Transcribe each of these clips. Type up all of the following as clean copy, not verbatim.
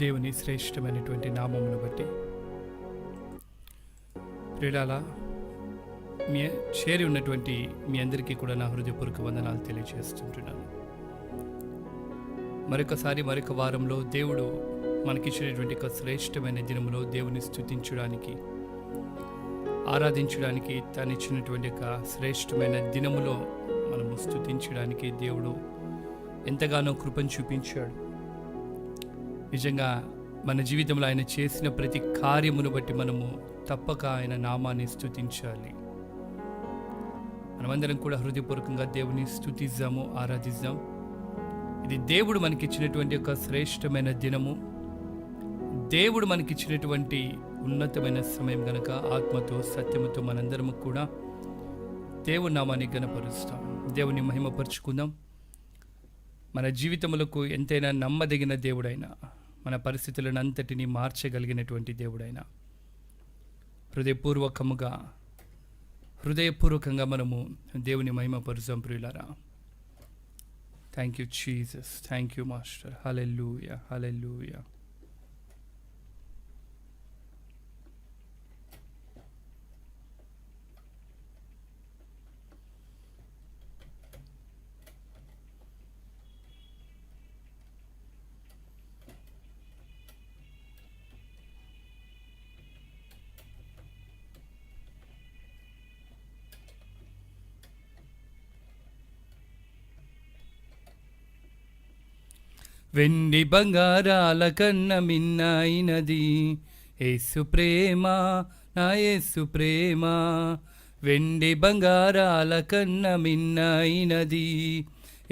దేవుని శ్రేష్టమైనటువంటి నామమును బట్టి ప్రియులారా, మీ చేరి ఉన్నటువంటి మీ అందరికీ కూడా నా హృదయపూర్వక వందనాలు తెలియజేస్తుంటున్నాను. మరొక వారంలో దేవుడు మనకిచ్చినటువంటి ఒక శ్రేష్టమైన దినములో దేవుని స్తుతించడానికి, ఆరాధించడానికి, తాను ఇచ్చినటువంటి ఒక శ్రేష్టమైన దినములో మనము స్తుతించడానికి దేవుడు ఎంతగానో కృపను చూపించాడు. నిజంగా మన జీవితంలో ఆయన చేసిన ప్రతి కార్యమును బట్టి మనము తప్పక ఆయన నామాన్ని స్తుతించాలి. మనమందరం కూడా హృదయపూర్వకంగా దేవుని స్తుతిద్దాము, ఆరాధిద్దాం. ఇది దేవుడు మనకిచ్చినటువంటి ఒక శ్రేష్టమైన దినము, దేవుడు మనకిచ్చినటువంటి ఉన్నతమైన సమయం గనక ఆత్మతో సత్యముతో మనందరము కూడా దేవుని నామాన్ని గణపరుస్తాం, దేవుని మహిమపరుచుకుందాం. మన జీవితములకు ఎంతైనా నమ్మదగిన దేవుడైనా, మన పరిస్థితులను అంతటినీ మార్చగలిగినటువంటి దేవుడైనా హృదయపూర్వకంగా మనము దేవుని మహిమపరుస్తాం. ప్రియులారా, thank you Jesus, thank you master. Hallelujah, hallelujah. వెండి బంగారాల కన్న మిన్నైనది యేసు ప్రేమ, నా యేసు ప్రేమ. వెండి బంగారాల కన్న మిన్నైనది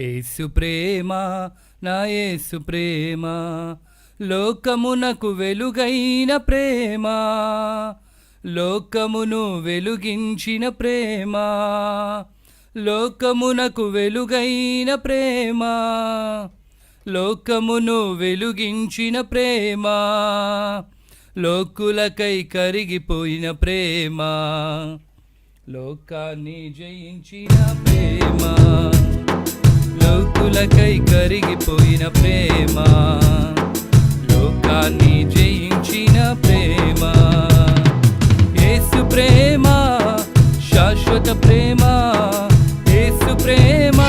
యేసు ప్రేమ, నా యేసు ప్రేమ. లోకమునకు వెలుగైన ప్రేమ, లోకమును వెలుగించిన ప్రేమ. లోకమునకు వెలుగైన ప్రేమ, లోకమును వెలుగించిన ప్రేమ. లోకులకై కరిగిపోయిన ప్రేమ, లోకాన్ని జయించిన ప్రేమ. లోకులకై కరిగిపోయిన ప్రేమ, లోకాన్ని జయించిన ప్రేమ. యేసు ప్రేమ శాశ్వత ప్రేమ, యేసు ప్రేమ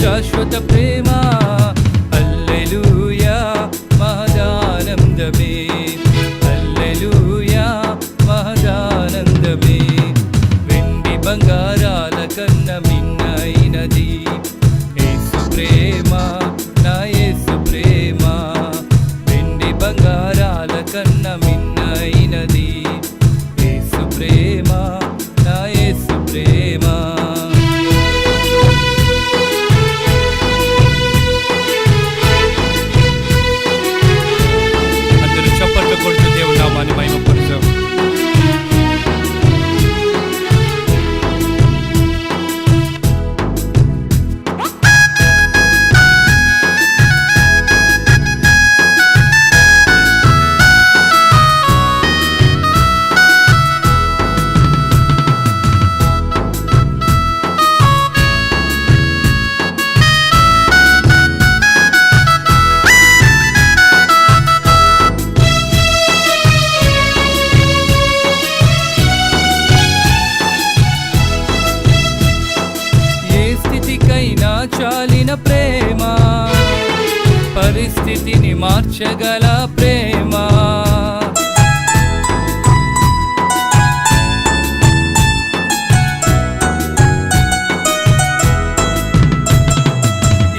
శాశ్వత ప్రేమ. హల్లెలూయా మహదానందమే, హల్లెలూయా మహదానందమే. వెండి బంగారాల కన్న మిన్నైనది యేసు ప్రేమ, నా యేసు ప్రేమ. వెండి బంగారాల కన్న మిన్నైనది యేసు ప్రేమ, నా యేసు ప్రేమ. కొడుతూ దేవుని నామాన్ని మహిమపరుస్తాం. చాలిన ప్రేమ, పరిస్థితిని మార్చగల ప్రేమ.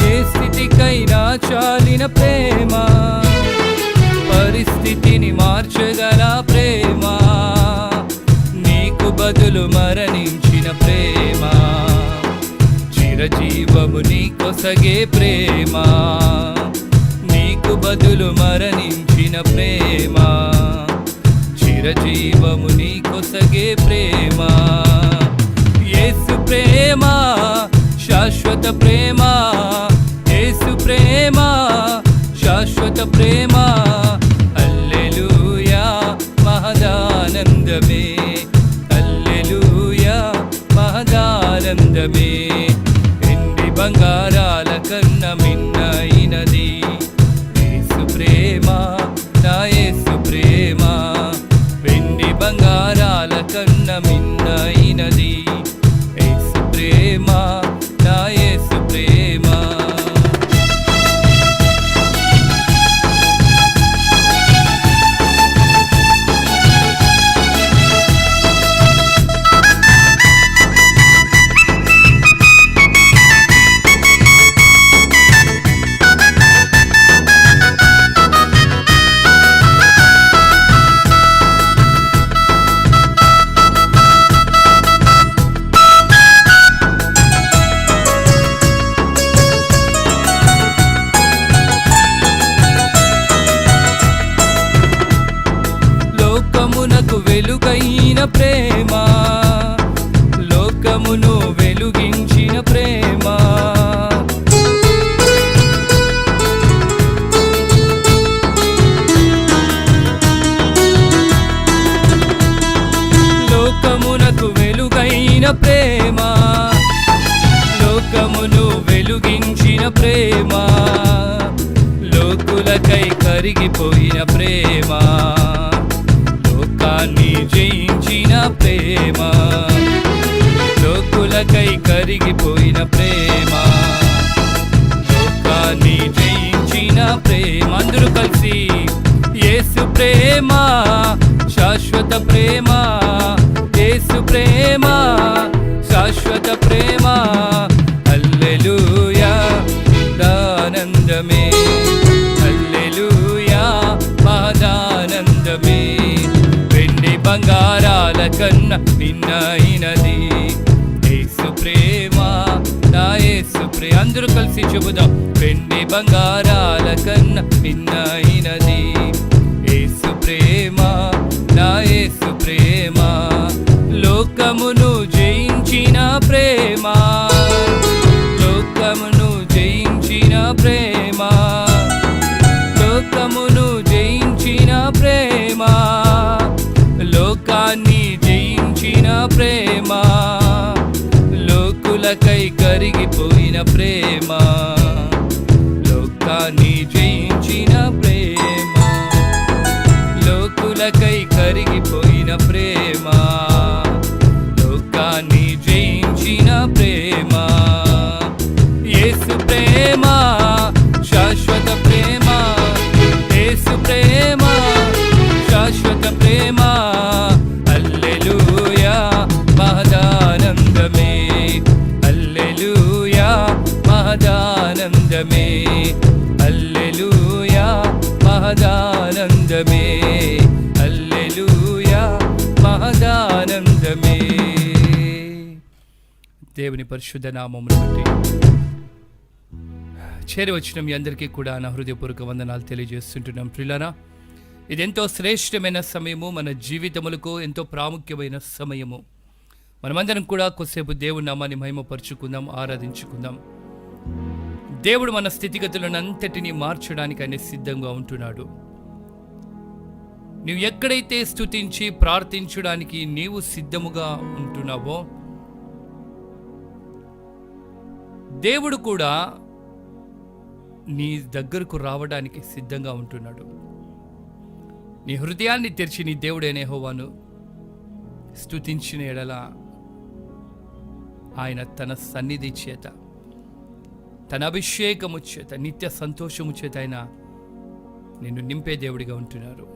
ఏ స్థితికైనా చాలిన ప్రేమ, పరిస్థితిని మార్చగల ప్రేమ. నీకు బదులు మరణించిన ప్రేమ, చిరజీవము నీకొసగే ప్రేమ. నీకు బదులు మరణించిన ప్రేమ, చిరజీవము నీకొసగే ప్రేమ. యేసు ప్రేమ శాశ్వత ప్రేమ, యేసు ప్రేమ శాశ్వత ప్రేమ. హల్లెలూయా మహదానందమే, హల్లెలూయా మహదానందమే. బంగారాల కన్న మిన్నైనది యేసు ప్రేమ, కన్నా మిన్నైనది యేసు ప్రేమ, నా యేసు ప్రేమ. వెలుగైన ప్రేమ, లోకమును వెలుగించిన ప్రేమ, లోకమునకు వెలుగైన ప్రేమ, లోకమును వెలుగించిన ప్రేమ, లోకులకై కరిగిపోయిన ప్రేమ, లోకాన్ని జయించిన ప్రేమ, లోకులకై కరిగిపోయిన ప్రేమ, లోకాన్ని జయించిన ప్రేమ. అందరూ కలిసి యేసు ప్రేమ, శాశ్వత ప్రేమ, యేసు ప్రేమ, శాశ్వత ప్రేమ. హల్లెలూయా ఆనందమే, హల్లెలూయా మహదానందమే. బంగారాల కన్నా మిన్నైనది యేసు ప్రేమ, నా యేసు ప్రేమ. అందరూ కలిసి చెబుదాం. వెండి బంగారాల కన్నా మిన్నైనది యేసు ప్రేమ, నా యేసు ప్రేమ. లోకమును జయించిన ప్రేమ, లోకమును జయించిన ప్రేమ, లోకమును జయించిన ప్రేమ, లోకాన్ని జయించిన ప్రేమ, లోకులకై కరిగిపోయిన ప్రేమ, లోకాన్ని జయించిన ప్రేమ, లోకులకై కరిగిపోయిన ప్రేమ, లోకాన్ని జయించిన ప్రేమ. యేసు ప్రేమ, శాశ్వత ప్రేమ, యేసు ప్రేమ, శాశ్వత ప్రేమ. హల్లెలూయా మహదానందమే, హల్లెలూయా మహదానందమే, హల్లెలూయా మహదానందమే, హల్లెలూయా మహదానందమే. దేవుని పరిశుద్ధ నామమును బట్టి చేరి వచ్చిన మీ అందరికీ కూడా నా హృదయపూర్వక వందనాలు తెలియజేస్తుంటున్నాం. ప్రియులారా, ఇదెంతో శ్రేష్టమైన సమయము, మన జీవితములకు ఎంతో ప్రాముఖ్యమైన సమయము. మనమందరం కూడా కొద్దిసేపు దేవుని నామాన్ని మహిమపరుచుకుందాం, ఆరాధించుకుందాం. దేవుడు మన స్థితిగతులను అంతటినీ మార్చడానికి ఆయన సిద్ధంగా ఉంటున్నాడు. నీవు ఎక్కడైతే స్తుతించి ప్రార్థించడానికి నీవు సిద్ధముగా ఉంటున్నావో, దేవుడు కూడా నీ దగ్గరకు రావడానికి సిద్ధంగా ఉంటున్నాడు. నీ హృదయాన్ని తెరిచి నీ దేవుడైన యెహోవాను స్తుతించిన ఎడల ఆయన తన సన్నిధి చేత, తన అభిషేకము చేత, నిత్య సంతోషము చేత ఆయన నిన్ను నింపే దేవుడిగా ఉంటున్నారు.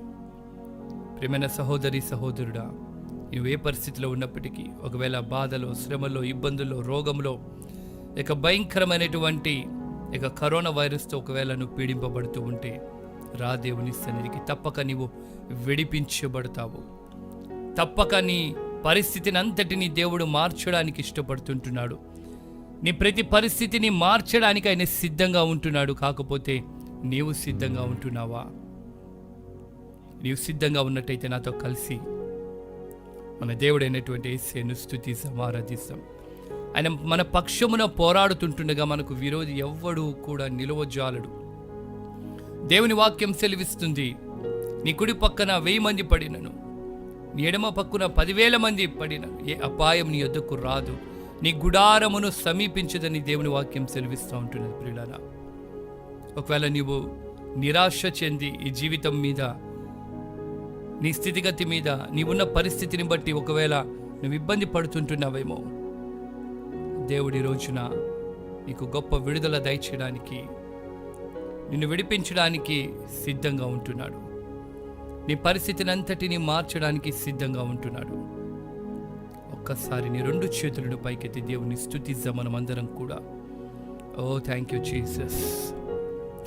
ప్రియమైన సహోదరి సహోదరుడా, నువ్వు ఏ పరిస్థితిలో ఉన్నప్పటికీ, ఒకవేళ బాధలో, శ్రమలో, ఇబ్బందుల్లో, రోగంలో, ఇక భయంకరమైనటువంటి ఇక కరోనా వైరస్తో ఒకవేళ నువ్వు పీడింపబడుతూ ఉంటే, రా దేవుని సన్నిధికి. తప్పక నీవు విడిపించబడతావు. తప్పక నీ పరిస్థితిని అంతటిని దేవుడు మార్చడానికి ఇష్టపడుతుంటున్నాడు. నీ ప్రతి పరిస్థితిని మార్చడానికి ఆయన సిద్ధంగా ఉంటున్నాడు. కాకపోతే నీవు సిద్ధంగా ఉంటున్నావా? నీవు సిద్ధంగా ఉన్నట్టయితే నాతో కలిసి మన దేవుడైనటువంటి యేసును స్తుతిస్తాం, ఆరాధిస్తాం. ఆయన మన పక్షమున పోరాడుతుంటుండగా మనకు విరోధి ఎవ్వడు కూడా నిలవజాలడు. దేవుని వాక్యం సెలవిస్తుంది, నీ కుడి పక్కన 1000 మంది పడినను, నీ ఎడమ పక్కన 10,000 మంది పడినను, ఏ అపాయం నీ యొద్దకు రాదు, నీ గుడారమును సమీపించదని దేవుని వాక్యం సెలవిస్తూ ఉంటున్నది. ప్రియులారా, ఒకవేళ నీవు నిరాశ చెంది ఈ జీవితం మీద నీ స్థితిగతి మీద, నీవున్న పరిస్థితిని బట్టి ఒకవేళ నువ్వు ఇబ్బంది పడుతుంటున్నావేమో, దేవుడి రోజున నీకు గొప్ప విడుదల దయచేయడానికి, నిన్ను విడిపించడానికి సిద్ధంగా ఉంటున్నాడు. నీ పరిస్థితిని అంతటిని మార్చడానికి సిద్ధంగా ఉంటున్నాడు. ఒక్కసారి నీ 2 చేతులను పైకెత్తి దేవుని స్తుతిద్దాం మనం అందరం కూడా. Oh thank you Jesus,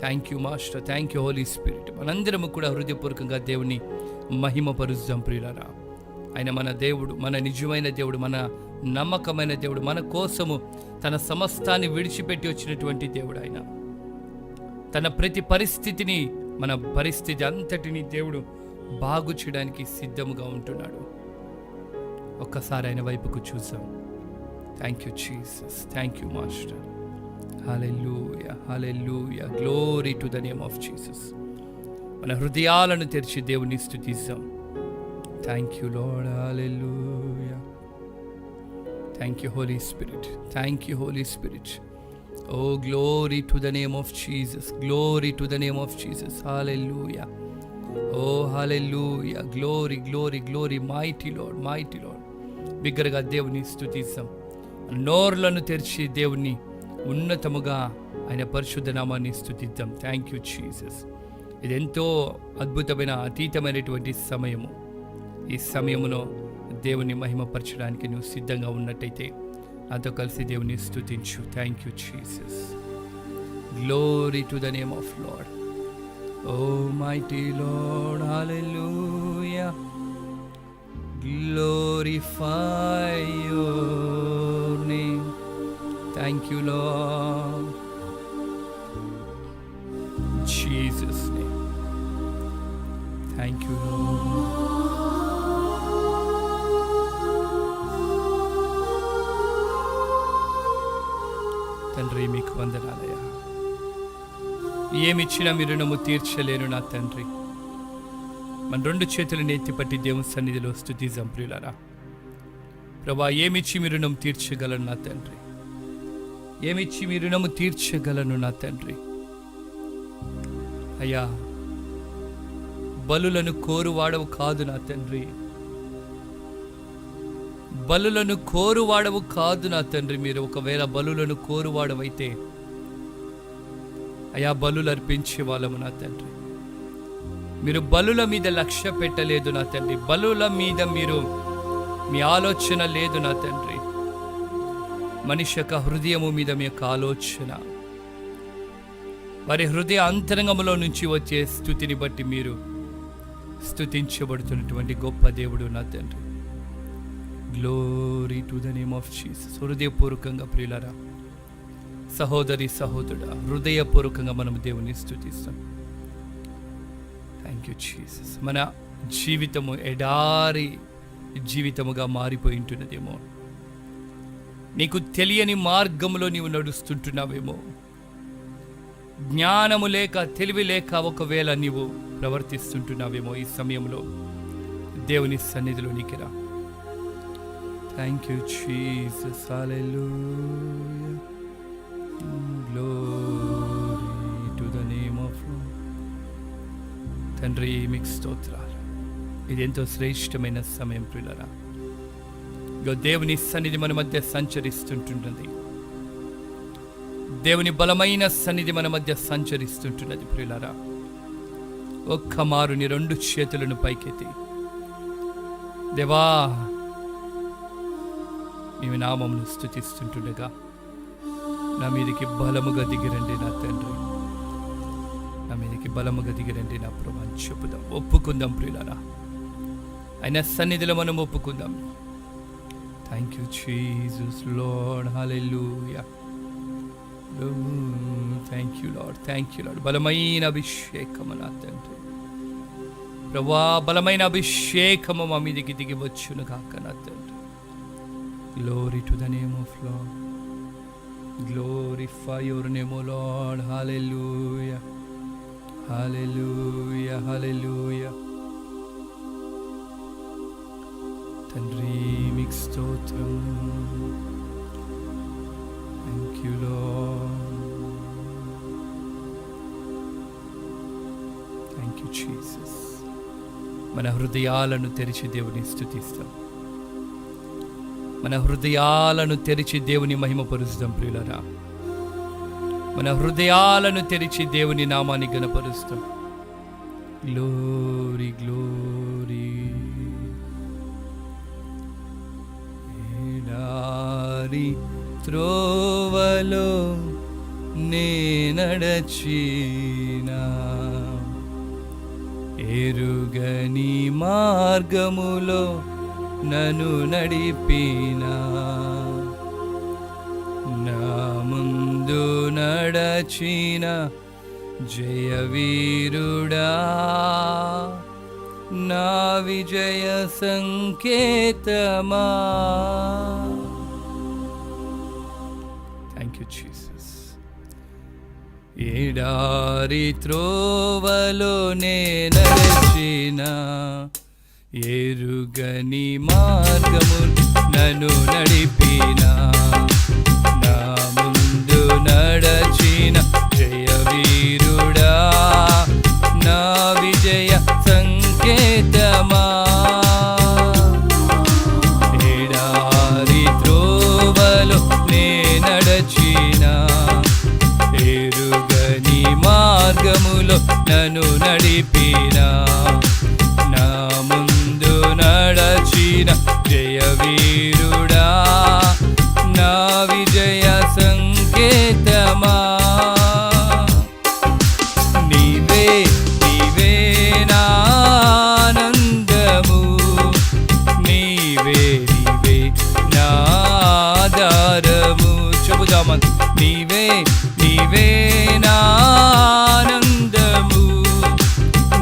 thank you master, thank you Holy Spirit. మనందరము కూడా హృదయపూర్వకంగా దేవుని మహిమపరుద్దాం ప్రియులారా. ఆయన మన దేవుడు, మన నిజమైన దేవుడు, మన నమ్మకమైన దేవుడు, మన కోసము తన సమస్తాన్ని విడిచిపెట్టి వచ్చినటువంటి దేవుడు. ఆయన తన ప్రతి పరిస్థితిని, మన పరిస్థితి అంతటిని దేవుడు బాగు చేయడానికి సిద్ధముగా ఉంటున్నాడు. ఒక్కసారి ఆయన వైపుకు చూసాం. Thank you Jesus, thank you master. Hallelujah, hallelujah, glory to the name of Jesus. మన హృదయాలను తెరిచి దేవుని స్తుతిద్దాం. Thank you Lord, hallelujah. Thank you Holy Spirit, thank you Holy Spirit. Oh, glory to the name of Jesus. Glory to the name of Jesus. Hallelujah. Oh, hallelujah. Glory, glory, glory. Mighty Lord, mighty Lord. బిగ్గరగా దేవుని స్తుతిస్తాం. నోర్లను తెరిచి దేవుని ఉన్నతముగా ఆయన పరిశుద్ధ నామాన్ని స్తుతిద్దాం. Thank you Jesus. ఇది ఎంతో అద్భుతమైన, అతీతమైనటువంటి సమయము. ఈ సమయములో దేవుని మహిమపరచడానికి నువ్వు సిద్ధంగా ఉన్నట్టయితే నాతో కలిసి దేవుని స్తుతించు. Thank you Jesus. Glory to the name of Lord. Oh mighty Lord, hallelujah. Glorify your name. Thank you Lord. Jesus name. Thank you Lord. తండ్రి మీకు వందనాలయ్యా. ఏమిచ్చినా మీ రుణము తీర్చలేను నా తండ్రి. మన 2 చేతులను ఎత్తిపట్టి దేవుని సన్నిధిలో స్తుతిద్దాం ప్రియులారా. ప్రభా, ఏమిచ్చి మీ రుణం తీర్చగలను నా తండ్రి. ఏమిచ్చి మీ రుణము తీర్చగలను నా తండ్రి. అయ్యా, బలులను కోరువాడవు కాదు నా తండ్రి. బలులను కోరువాడవు కాదు నా తండ్రి. మీరు ఒకవేళ బలులను కోరువాడవైతే అయా, బలులు అర్పించే వాళ్ళము నా తండ్రి. మీరు బలుల మీద లక్ష్య పెట్టలేదు నా తండ్రి. బలుల మీద మీరు మీ ఆలోచన లేదు నా తండ్రి. మనిషి యొక్క హృదయము మీద మీ యొక్క ఆలోచన, వారి హృదయ అంతరంగంలో నుంచి వచ్చే స్తుతిని బట్టి మీరు స్తుతించబడుతున్నటువంటి గొప్ప దేవుడు నా తండ్రి. Glory to the name of Jesus. హృదయపూర్వకంగా ప్రియులారా, సహోదరి సహోదరుడా, హృదయపూర్వకంగా మనం దేవుని స్తుతిస్తాం. Thank you Jesus. మన జీవితము ఎడారి జీవితముగా మారిపోయి ఉంటున్నదేమో. నీకు తెలియని మార్గంలో నీవు నడుస్తుంటున్నావేమో. జ్ఞానము లేక, తెలివి లేక ఒకవేళ నీవు ప్రవర్తిస్తుంటున్నావేమో. ఈ సమయంలో దేవుని సన్నిధిలోనికి రా. Thank you Jesus. Hallelujah. Glory to the name of lord. తండ్రి మీకు స్తోత్రాలు. ఇది ఎంతో శ్రేష్టమైన సమయం ప్రియులారా. దేవుని సన్నిధి మన మధ్య సంచరిస్తుంటున్నది. దేవుని బలమైన సన్నిధి మన మధ్య సంచరిస్తుంటున్నది ప్రియులారా. ఒక్క మారు నీ 2 చేతులను పైకెత్తి, దేవా మీ నామమును స్తుతిస్తుంటుండగా నా మీదకి బలముగా దిగిరండి నా తండ్రి. నా మీదకి బలముగా దిగిరండి నా ప్రభు అని చెప్పుదాం. ఒప్పుకుందాం ప్రియులారా. ఆయన సన్నిధిలో మనం ఒప్పుకుందాం. Thank you Jesus Lord. Hallelujah. Thank you Lord, thank you Lord. బలమైన అభిషేకము నా తండ్రి. ప్రభువా, బలమైన అభిషేకము మా మీదకి దిగి వచ్చును కాక నా తండ్రి. Glory to the name of Lord. Glorify your name, O Lord. Hallelujah. Hallelujah. Hallelujah. తండ్రి మీకు స్తోత్రం. Thank you, Lord. Thank you, Jesus. మన హృదయాలను తెరిచి దేవుని స్తుతిస్తాం. మన హృదయాలను తెరిచి దేవుని మహిమపరుస్తాం ప్రియులారా. మన హృదయాలను తెరిచి దేవుని నామాన్ని ఘనపరుస్తాం. Glory glory. ఎడారి త్రోవలో నే నడచినా, ఎరుగని మార్గములో నన్ను నడిపినా, నా ముందు నడచిన జయవీరుడా, నా విజయ సంకేతమా. Thank you Jesus. ఎడారి త్రోవలో నే నడచిన, ఎరుగని మార్గము నన్ను నడిపినా, నా ముందు నడచిన జయవీరుడా, నా విజయ సంకేతమా. ఎడారి త్రోవలో నే నడచిన, ఎరుగని మార్గములో నన్ను నడిపినా, నా ముందు నడచిన జయవీరుడా, నా విజయ సంకేతమా. నీవే నీవే నా ఆనందము, నీవే నీవే నా ఆధారము. చెబుదామా. నీవే నీవే నా ఆనందము,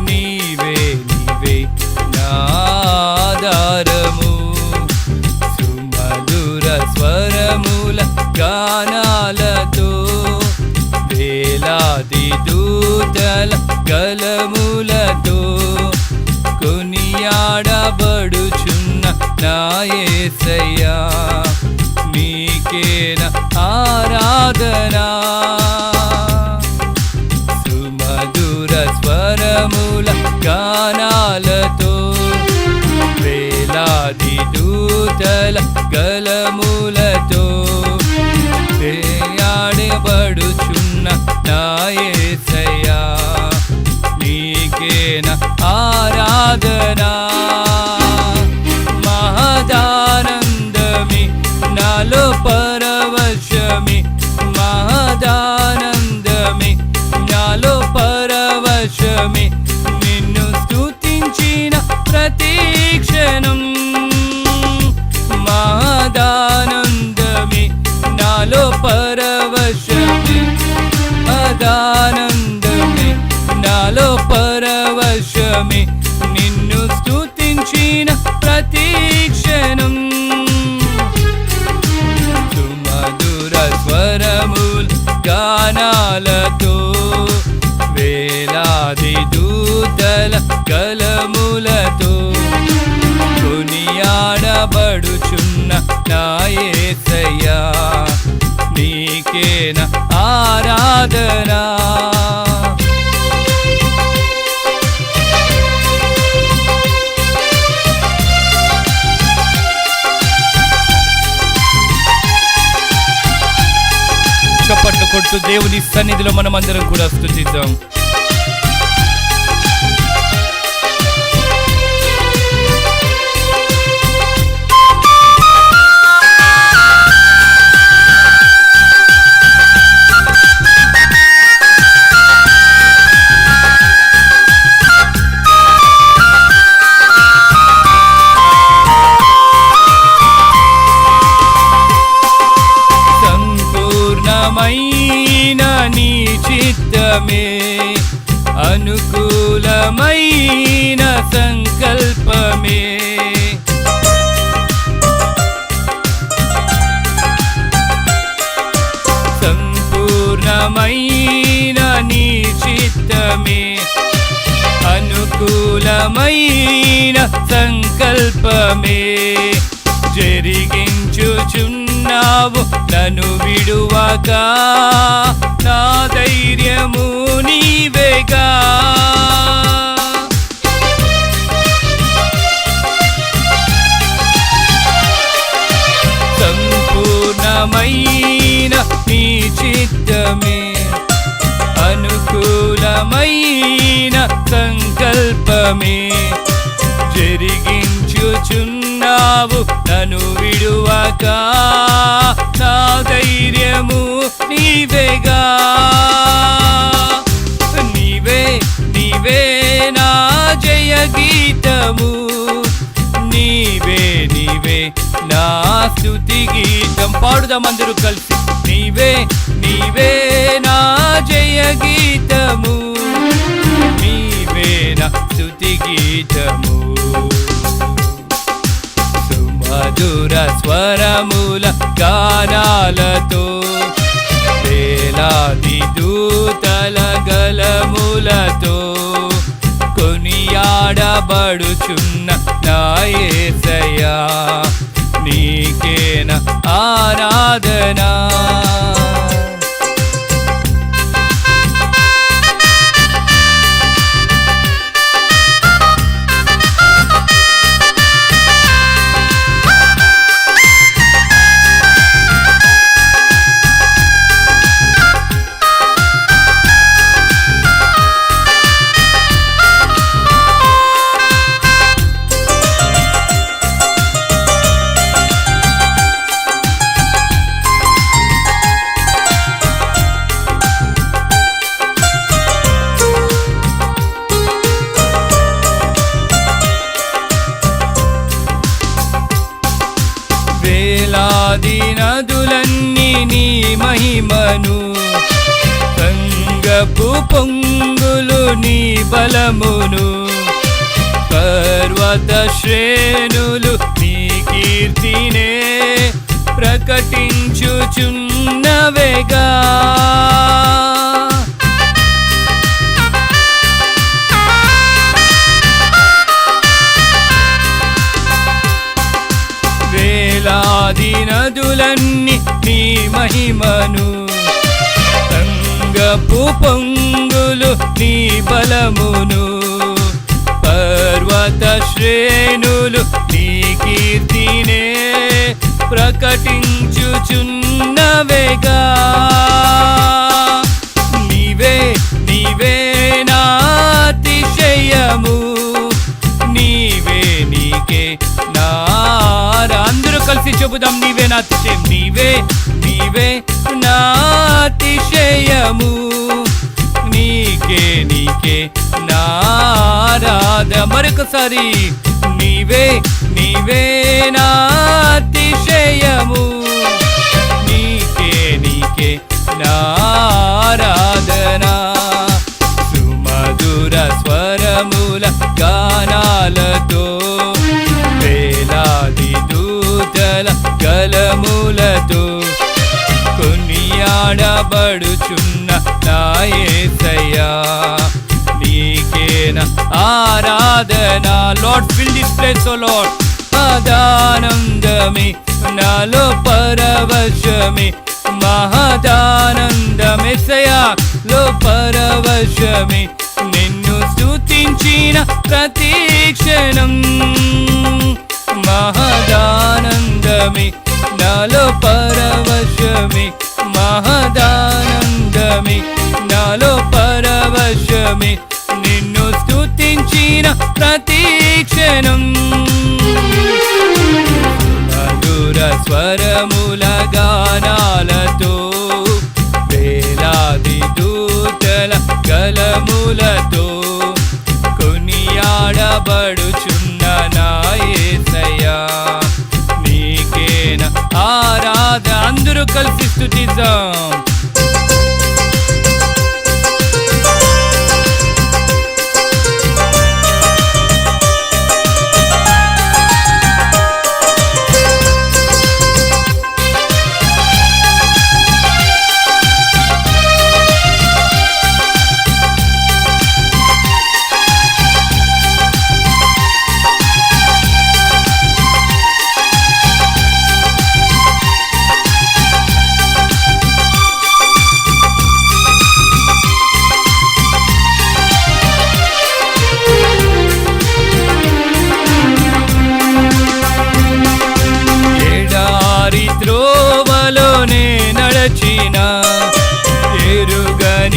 నీవే నీవే నా ఆధారము. సుమధుర స్వరముల గానాలతో, వేలాది దూతల గలములతో కొనియాడబడుచున్న నా యేసయ్యా, నీకేన ఆరాధనా. సుమధుర స్వరముల గానాలతో, వేలాది దూతల గలములతో వేయాడబడుచున్న నా యేసయ్యా, నీకేన ఆరాధనా. మహదానందమి నాలో పరవశమి, మహదానందమి నాలో పరవశమి, నిన్ను స్తుతించిన ప్రతిక్షణం. మహదానందమి నాలో పరవశమి, మహదానందమి నాలో పరవశమి, నిన్ను స్తుతించిన ప్రతిక్షణం. సుమధుర స్వరముల గానాలతో, వేలాది దూతల గలములతో కొనియాడబడుచున్న నా యేసయ్యా, నీకేన ఆరాధనా. చప్పట్లు కొట్టు దేవుని సన్నిధిలో మనం అందరం కూడా స్తుతిద్దాం. నీ చిత్తమే, అనుకూలమైన సంకల్పమే, సంపూర్ణమైన నీ చిత్తమే, అనుకూలమైన సంకల్పమే, జరిగించుచున్నావు నన్ను విడువక, నా ధైర్యము నీవేగా. అనుకూలమైన నీ చిత్తమే, అనుకూలమైన సంకల్పమే జరిగించుచున్నావు నన్ను విడువక. నా ధైర్యము నీవేగా, నీవే నీవే నా జయ గీతము, నీవే నీవే నా స్తుతి గీతం. పాడుదాం అందరూ కలిసి. నీవే నీవే నా జయ గీతము, నీవే నా స్తుతి గీతము. సుమధుర స్వరముల గానాలతో, వేలాది దూతల గలములతో కొనియాడబడుచున్న నా యేసయ్యా, నీకేన ఆరాధనా. వేలాది నదులన్నీ నీ మహిమను, సంగపు పొంగులు నీ బలమును, పర్వత శ్రేణులు నీ కీర్తినే ప్రకటించుచున్నవేగా. వేలాది నదులన్నీ నీ మహిమను, సంగపు పొంగులు నీ బలమును, పర్వత శ్రేణులు నీ కీర్తినే ప్రకటించుచున్నవేగా. నీవే నీవే నా అతిశయము, నీవే నీకే నారా. అందరూ కలిసి చెబుదాం. నీవే నా అతిశయం, నీవే నీవే నా అతిశయము, నీకే నీకే నారాధ. మరొకసారి. నీవే నీవే నా అతిశయము, నీకే నీకే నారాధనా. సుమధుర స్వరముల గానాలతో, వేలాది దూతల గలములతో కొనియాడబడుచున్న నా యేసయ్యా, నీకేన ఆరాధనా. Lord fill this place oh Lord. మహదానందమే నాలో పరవశమే, మహదానందమెసయా లో పరవశమే, నిన్ను స్తుతించిన ప్రతి క్షణం. మహదానందమే నాలో పరవశమే, మహదానందమే నాలో పరవశమే, నిన్ను స్తుతించిన ప్రతి క్షణం. మధుర స్వరముల గానాలతో, వేలాది దూతల గలములతో కొనియాడబడుచున్న నా యేసయ్యా, నీకేన ఆరాధ. అందరూ కలిసి స్తుతిద్దాం.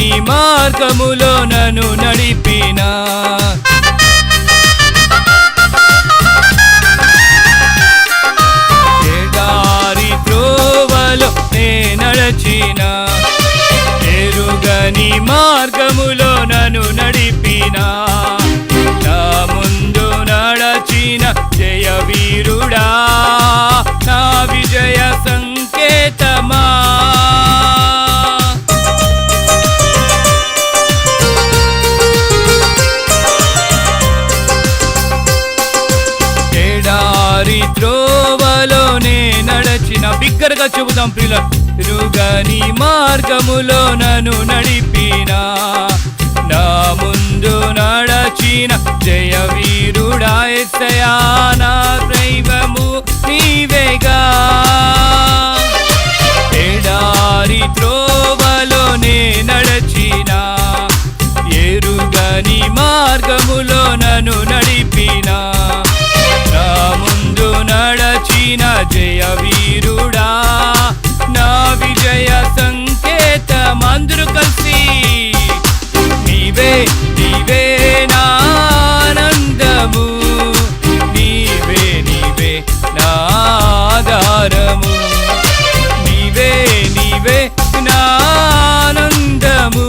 ఎరుగని మార్గములో నన్ను నడిపినా, ఎడారి త్రోవలో నే నడచినా, ఎరుగని మార్గములో నన్ను నడిపినా, నా ముందు నడచిన జయ వీరుడా, నా విజయ సంకేతమా. ఎడారి త్రోవలోనే నడచిన, బిగ్గరగా చెబుదాం ప్రియుల, ఎరుగని మార్గములో నన్ను నడిపినా, నా ముందు నడచిన జయ వీరుడా యేసయ్యా, నా దైవము నీవేగా. ఎడారి త్రోవలోనే నడచిన, ఎరుగని మార్గములో నన్ను నడిపినా, నా ముందు నడచిన జయ వీరుడా, నా విజయ సంకేతం. అందరూ కలిసి నీవే నీవే నా ఆనందము, నీవే నీవే నా ఆధారము, నీవే నీవే నా ఆనందము,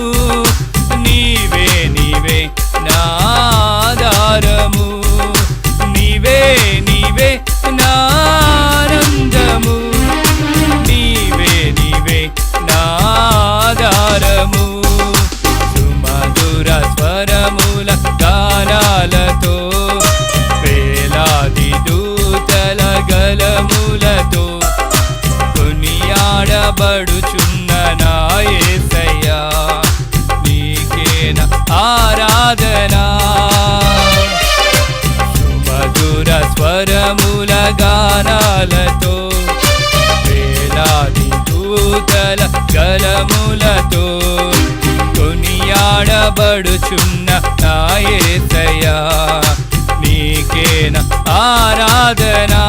నీవే నీవే నా ఆధారము, నీవే నీవే నా ఆనందము, నీవే నీవే నా ఆధారము. సుమధుర స్వరముల గానాలతో, వేలాది దూతల గలములతో కొనియాడబడుచున్న నా యేసయ్యా, నీకేన ఆరాధనా. సుమధుర స్వరముల గానాలతో, వేలాది దూతల గలములతో కొనియాడబడుచున్న నా యేసయ్యా, నీకేన ఆరాధనా.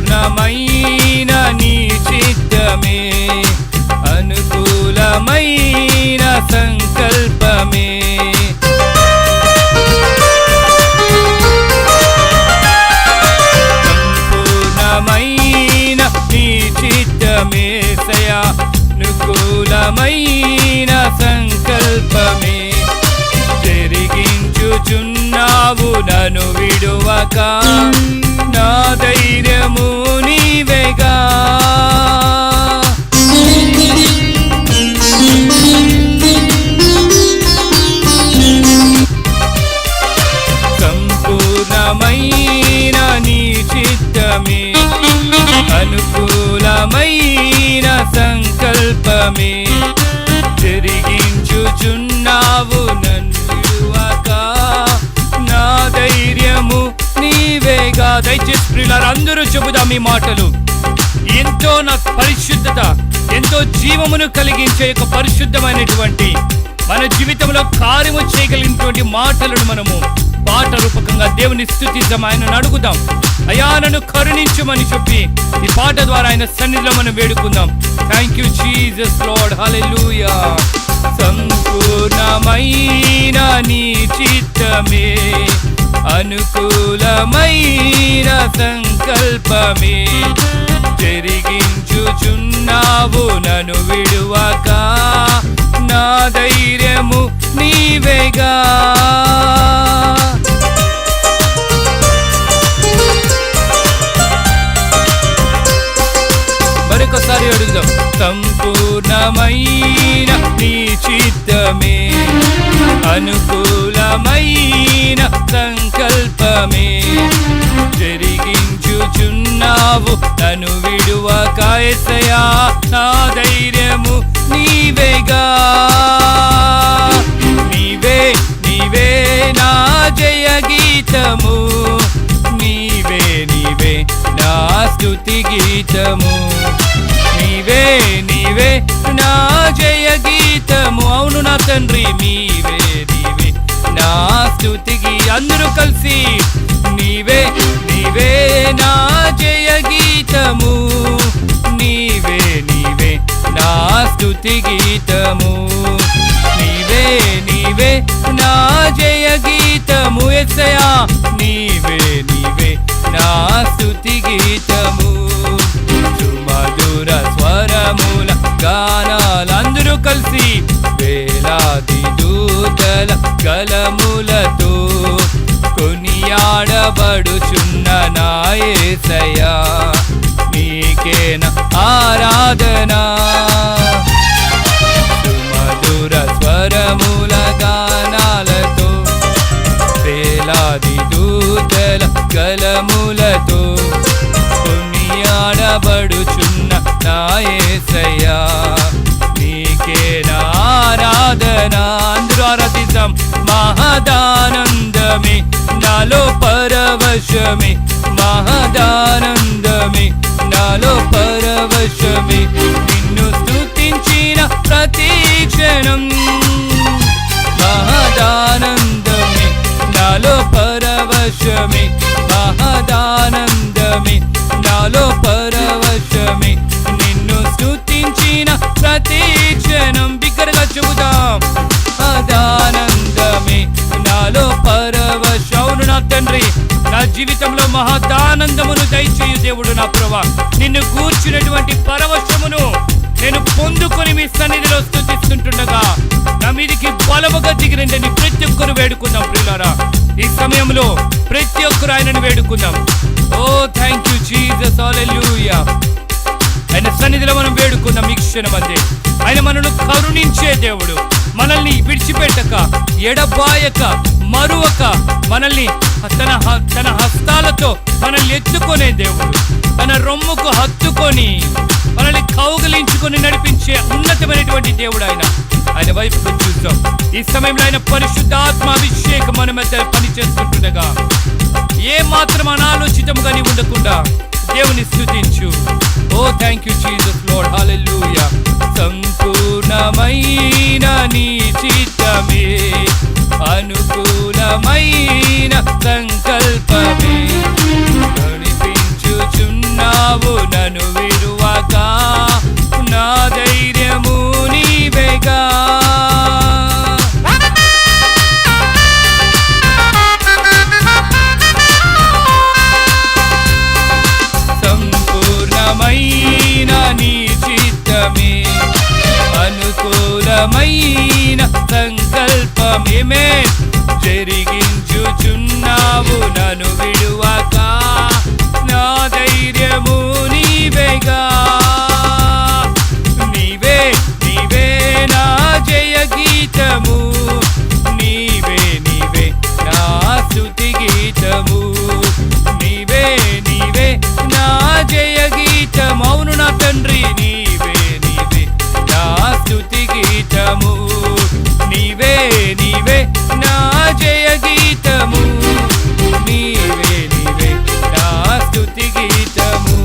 సంపూర్ణమైన నీ చిత్తమే, అనుకూలమైన సంకల్పమే, సంపూర్ణమైన నీ చిత్తమే సయా, అనుకూలమైన సంకల్పమే, జరిగించుచున్నావు నన్ను విడువక, నా ధైర్యము నీవేగా. సంపూర్ణమైన నీ చిత్తమే, అనుకూలమైన సంకల్పమే, జరిగించుచున్నావు నన్ను విడువక, నా ధైర్యము నీవేగా. దయచేసి ప్రియులారా అందరూ చెబుదాం ఈ మాటలు. ఎంతో నాకు పరిశుద్ధత, ఎంతో జీవమును కలిగించే ఒక పరిశుద్ధమైనటువంటి మన జీవితంలో కార్యము చేయగలిగినటువంటి మాటలను మనము పాట రూపకంగా దేవుని స్తుతిద్దాం, ఆయనను అడుగుదాం. అయ్యా నన్ను కరుణించుమని చెప్పి ఈ పాట ద్వారా ఆయన సన్నిధిలో మనం వేడుకుందాం. థ్యాంక్ యూ జీసస్ లార్డ్, హల్లెలూయా. సంపూర్ణమైన నీ చిత్తమే, అనుకూలమైన సంకల్పమే, జరిగించుచున్నావు నన్ను విడువక, నా ధైర్యము నీవేగా. ఒక్కసారి అడుగుదాం. సంపూర్ణమైన నీ చిత్తమే, అనుకూలమైన సంకల్పమే జరిగించుచున్నావు నన్ను విడువక యేసయ్యా. నా ధైర్యము నీవేగా, నీవే నీవే నా జయ గీతము, నీవే నీవే నా స్తుతి గీతము, నీవే నీవే నా జయ గీతము. అవును నా తండ్రి, నీవే నీవే నా స్తుతికి. అందరూ కలిసి నీవే నీవే నా జయ గీతము, నీవే నీవే నా స్తుతి గీతము, నీవే నీవే నా జయ గీతము. యేసయ్యా నీవే నీవే నా స్తుతి గీతము. సుమధుర స్వరముల గానాలందరూ కలిసి వేలాది దూతల గలములతో కొనియాడబడుచున్న నా యేసయ్యా. నీకేన ఆరాధన. సుమధుర స్వరముల గానాలతో వేలాది దూతల గలములతో కొనియాడబడుచున్న నా యేసయ్యా. నీకేనా ఆరాధన. అందరూ ఆరాధిద్దాం. మహదానందమే నాలో పరవశమే, మహదానందమే నాలో పరవశమే, నిన్ను స్తుతించిన ప్రతి క్షణం. మహదానందమే నాలో పరవశమే, మహదానందమే నాలో పరవశమే, నిన్ను స్తుతించిన ప్రతి క్షణం. బిగ్గరగా చెబుదాం. మహదానందమే నాలో పరవశం. అవును నా తండ్రి, నా జీవితంలో మహదానందమును దయచేయు దేవుడు. నా ప్రభువా, నిన్ను కూర్చున్నటువంటి పరవశమును నేను పొందుకొని మీ సన్నిధిలో స్తుతిస్తుంటుండగా నా మీదికి బలముగా దిగిరండి. ప్రతి ఒక్కరు వేడుకుందాం ప్రియులారా. ఈ సమయంలో ప్రతి ఒక్కరు ఆయనను వేడుకుందాం. ఓ థ్యాంక్ యూ జీసస్, హల్లెలూయా. ఆయన సన్నిధిలో మనం వేడుకుందాం. ఈ క్షణం అంతే ఆయన మనను కరుణించే దేవుడు, మనల్ని విడిచిపెట్టక ఎడబాయక మరువక మనల్ని తన హస్తాలతో మనల్ని ఎత్తుకునే దేవుడు, తన రొమ్ముకు హత్తుకొని మనల్ని కౌగిలించుకొని నడిపించే ఉన్నతమైనటువంటి దేవుడు ఆయన. ఆయన వైపు చూస్తాం. ఈ సమయంలో ఆయన పరిశుద్ధాత్మ అభిషేకం మన మధ్య పనిచేస్తుండగా ఏ మాత్రం అనాలోచితముగా నీ ఉండకుండా దేవుని స్తుతించు. ఓ థ్యాంక్ యూ జీసస్ లార్డ్, హల్లెలూయా. సంపూర్ణమైన నీ చిత్తమే, అనుకూలమైన సంకల్పమే నడిపించుచున్నావు నన్ను విడువక, నా ధైర్యము నీవేగా. సంపూర్ణమైన నీ చిత్తమే, అనుకూలమైన సంకల్పమే జరిగించుచున్నావు నన్ను విడువక, నా ధైర్యము నీవేగా. నీవే నీవే నా జయ గీతము, నీవే నీవే నా స్తుతి గీతము, నీవే నీవే నా జయ గీతము. అవును నా తండ్రి, నీవే నీవే నా స్తుతి గీతము, నీవే నీవే నా జయ గీతము, నీవే నీవే నా స్తుతి గీతము,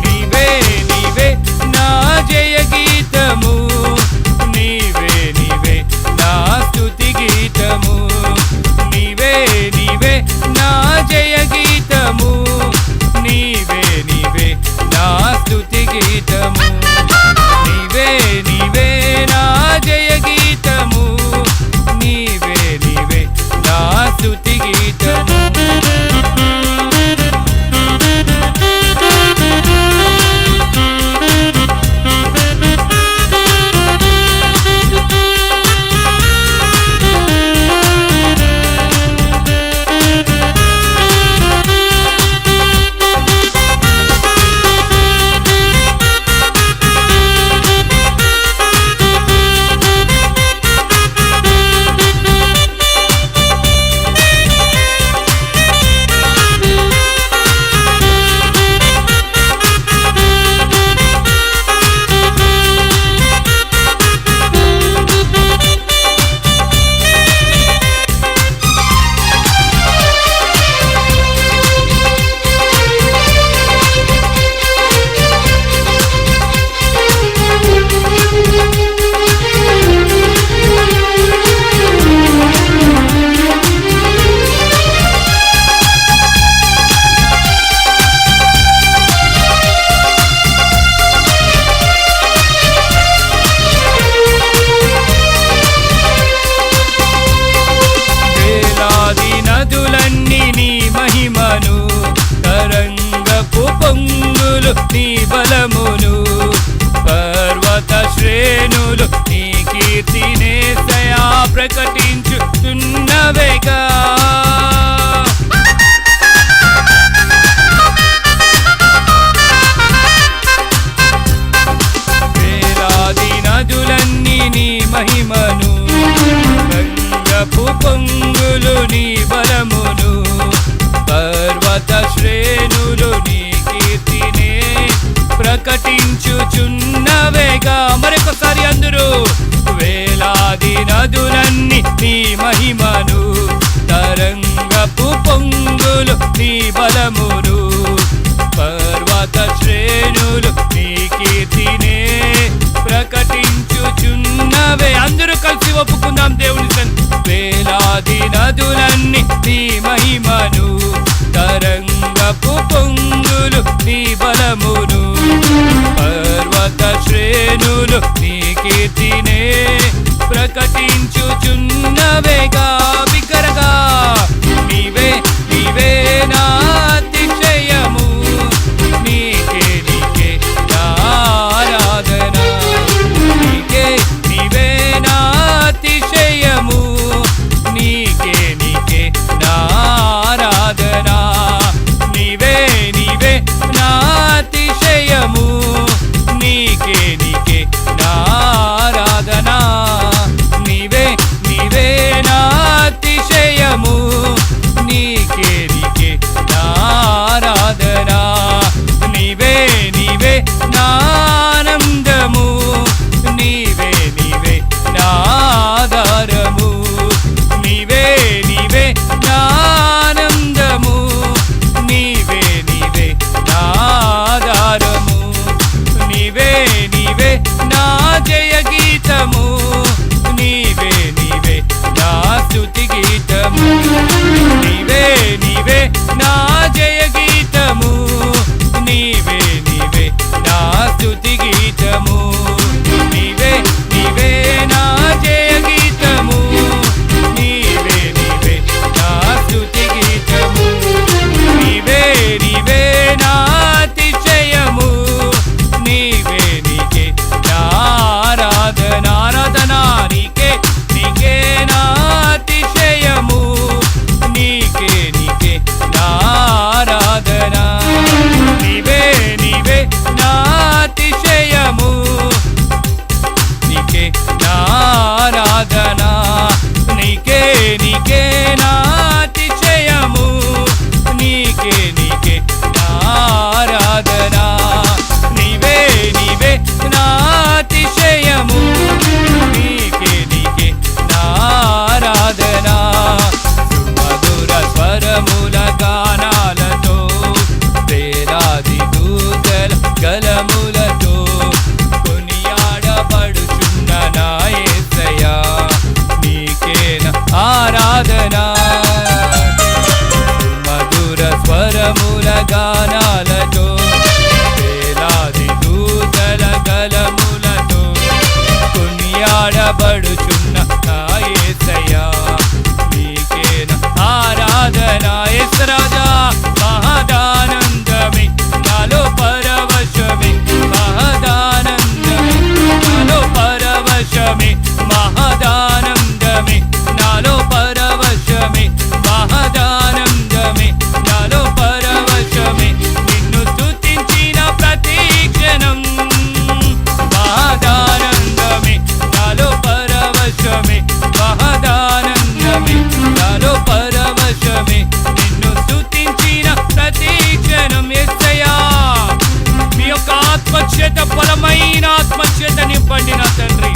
నీవే నీవే నా జయ గీతము, నీవే నీవే నా స్తుతి గీతము, నీవే నీవే నా జయ గీతము, నీవే నీవే నా స్తుతి గీతము, నీవే నీవే నా జయ గీతము, నీవే నీవే నా స్తుతి గీతము. కీర్తినేసయా ప్రకటించుచున్నవేగా. వేలాది నదులన్నీ నీ మహిమను, గంగపు పొంగులు నీ బలమును, పర్వత శ్రేణులు నీ కీర్తినే ప్రకటించుచున్నవేగా. మరొకసారి అందరూ వేలాది నదులన్నీ నీ మహిమను, తరంగపు పొంగులు నీ బలమును, పర్వత శ్రేణులు నీ కీర్తినే ప్రకటించుచున్నవే. అందరూ కలిసి ఒప్పుకుందాం దేవుని సన్నిధిలో. వేలాది నదులన్నీ నీ మహిమను, తరంగపు పొంగులు నీ బలమును, పర్వత శ్రేణులు నీ కీర్తినే ప్రకటించుచున్నవేగా. బిగ్గరగా నీవే నీవే నా అతిశయము, నీకే నీకే నా ఆరాధన, నీకే నీవే నా అతిశయము, నీకే నీకే నా ఆరాధన, నీవే నీవే నా అతిశయము, నీకే నీకే నా ఆరాధన, నీవే నీవే నా అతిశయము, నీకే నీకే నా ఆరాధన, నీవే నీవే నా ఆనందము, నీవే నీవే నా ఆధారము, నీవే నీవే నా ఆనందము, నీవే నీవే నా ఆధారము, నీవే నీవే నా జయ గీతము, నీవే నీవే నా స్తుతి గీతము, నీవే నీవే నా జయ గీతము, నీవే నీవే నా స్తుతి గీతము, నీవే నీవే నా జయ గీతము, నీవే నీవే నా స్తుతి గీతము, నీవే నీవే నా అతిశయము, నీవే నీకే నా ఆరాధన, ఆరాధన నీకే నీకే నా అతిశయము, నీకే నీకే నా ఆరాధన, నీవే నీవే నా అతిశయము, నీకే నా ఆరాధన, నీకే నీకే నా అతిశయము, నీకే నీకే నా ఆరాధన, నీవే నీవే నా అతిశయము, నీకే నీకే నా ఆరాధన. సుమధుర స్వరముల గానాలతో, వేలాది దూతల గలములతో కొనియాడబడుచున్న నా యేసయ్యా, నీకే నా ఆరాధన. మధుర స్వరముల గానాలతో, వేలాది దూతల గలములతో కొనియాడబడుచున్న నా యేసయ్యా, నీకే నా ఆరాధన. యేసు రాజా మహదానందమే నాలో పరవశమే, మహదానందమే నాలో పరవశమే, మహదానందమే నాలో పరవశమే, మహదానందమే నాలో పరవశమే, నిన్ను స్తుతించిన ప్రతి క్షణం, మహదానందమే నాలో పరవశమే, మహదానందమే నాలో పరవశమే, నిన్ను స్తుతించిన ప్రతి క్షణం. యేసయ్యా మీ యొక్క ఆత్మచేత, బలమైన ఆత్మచేత నింపండి నా తండ్రి.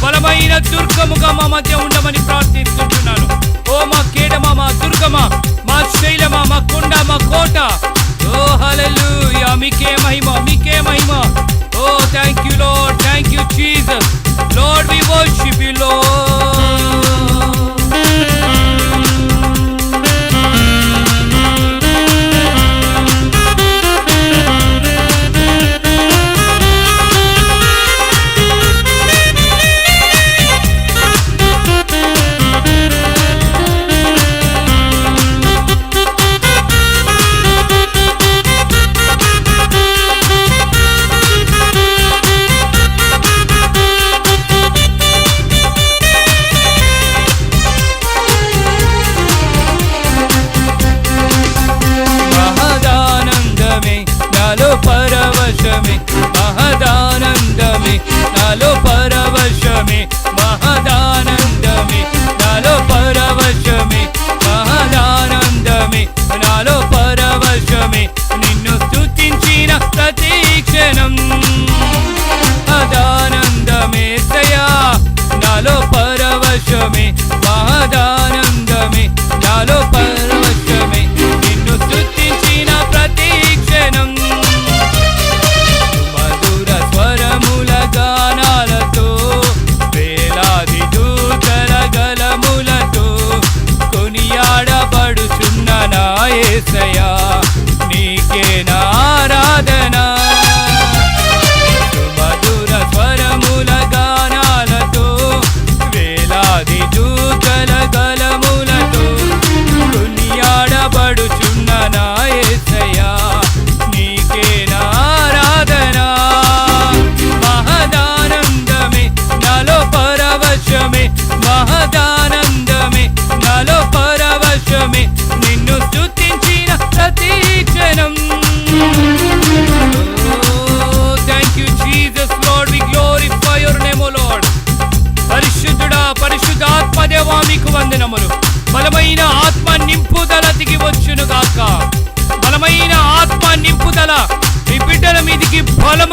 బలమైన దుర్గముగా మా మధ్య ఉండమని ప్రార్థిస్తున్నాను. ఓ మా కేడమా, మా దుర్గమా, మా శైలమా, మా కొండ, మా కోట. ఓ హల్లెలూయా, మీకే మహిమ, మీకే మహిమ. Oh thank you Lord, thank you Jesus. Lord we worship you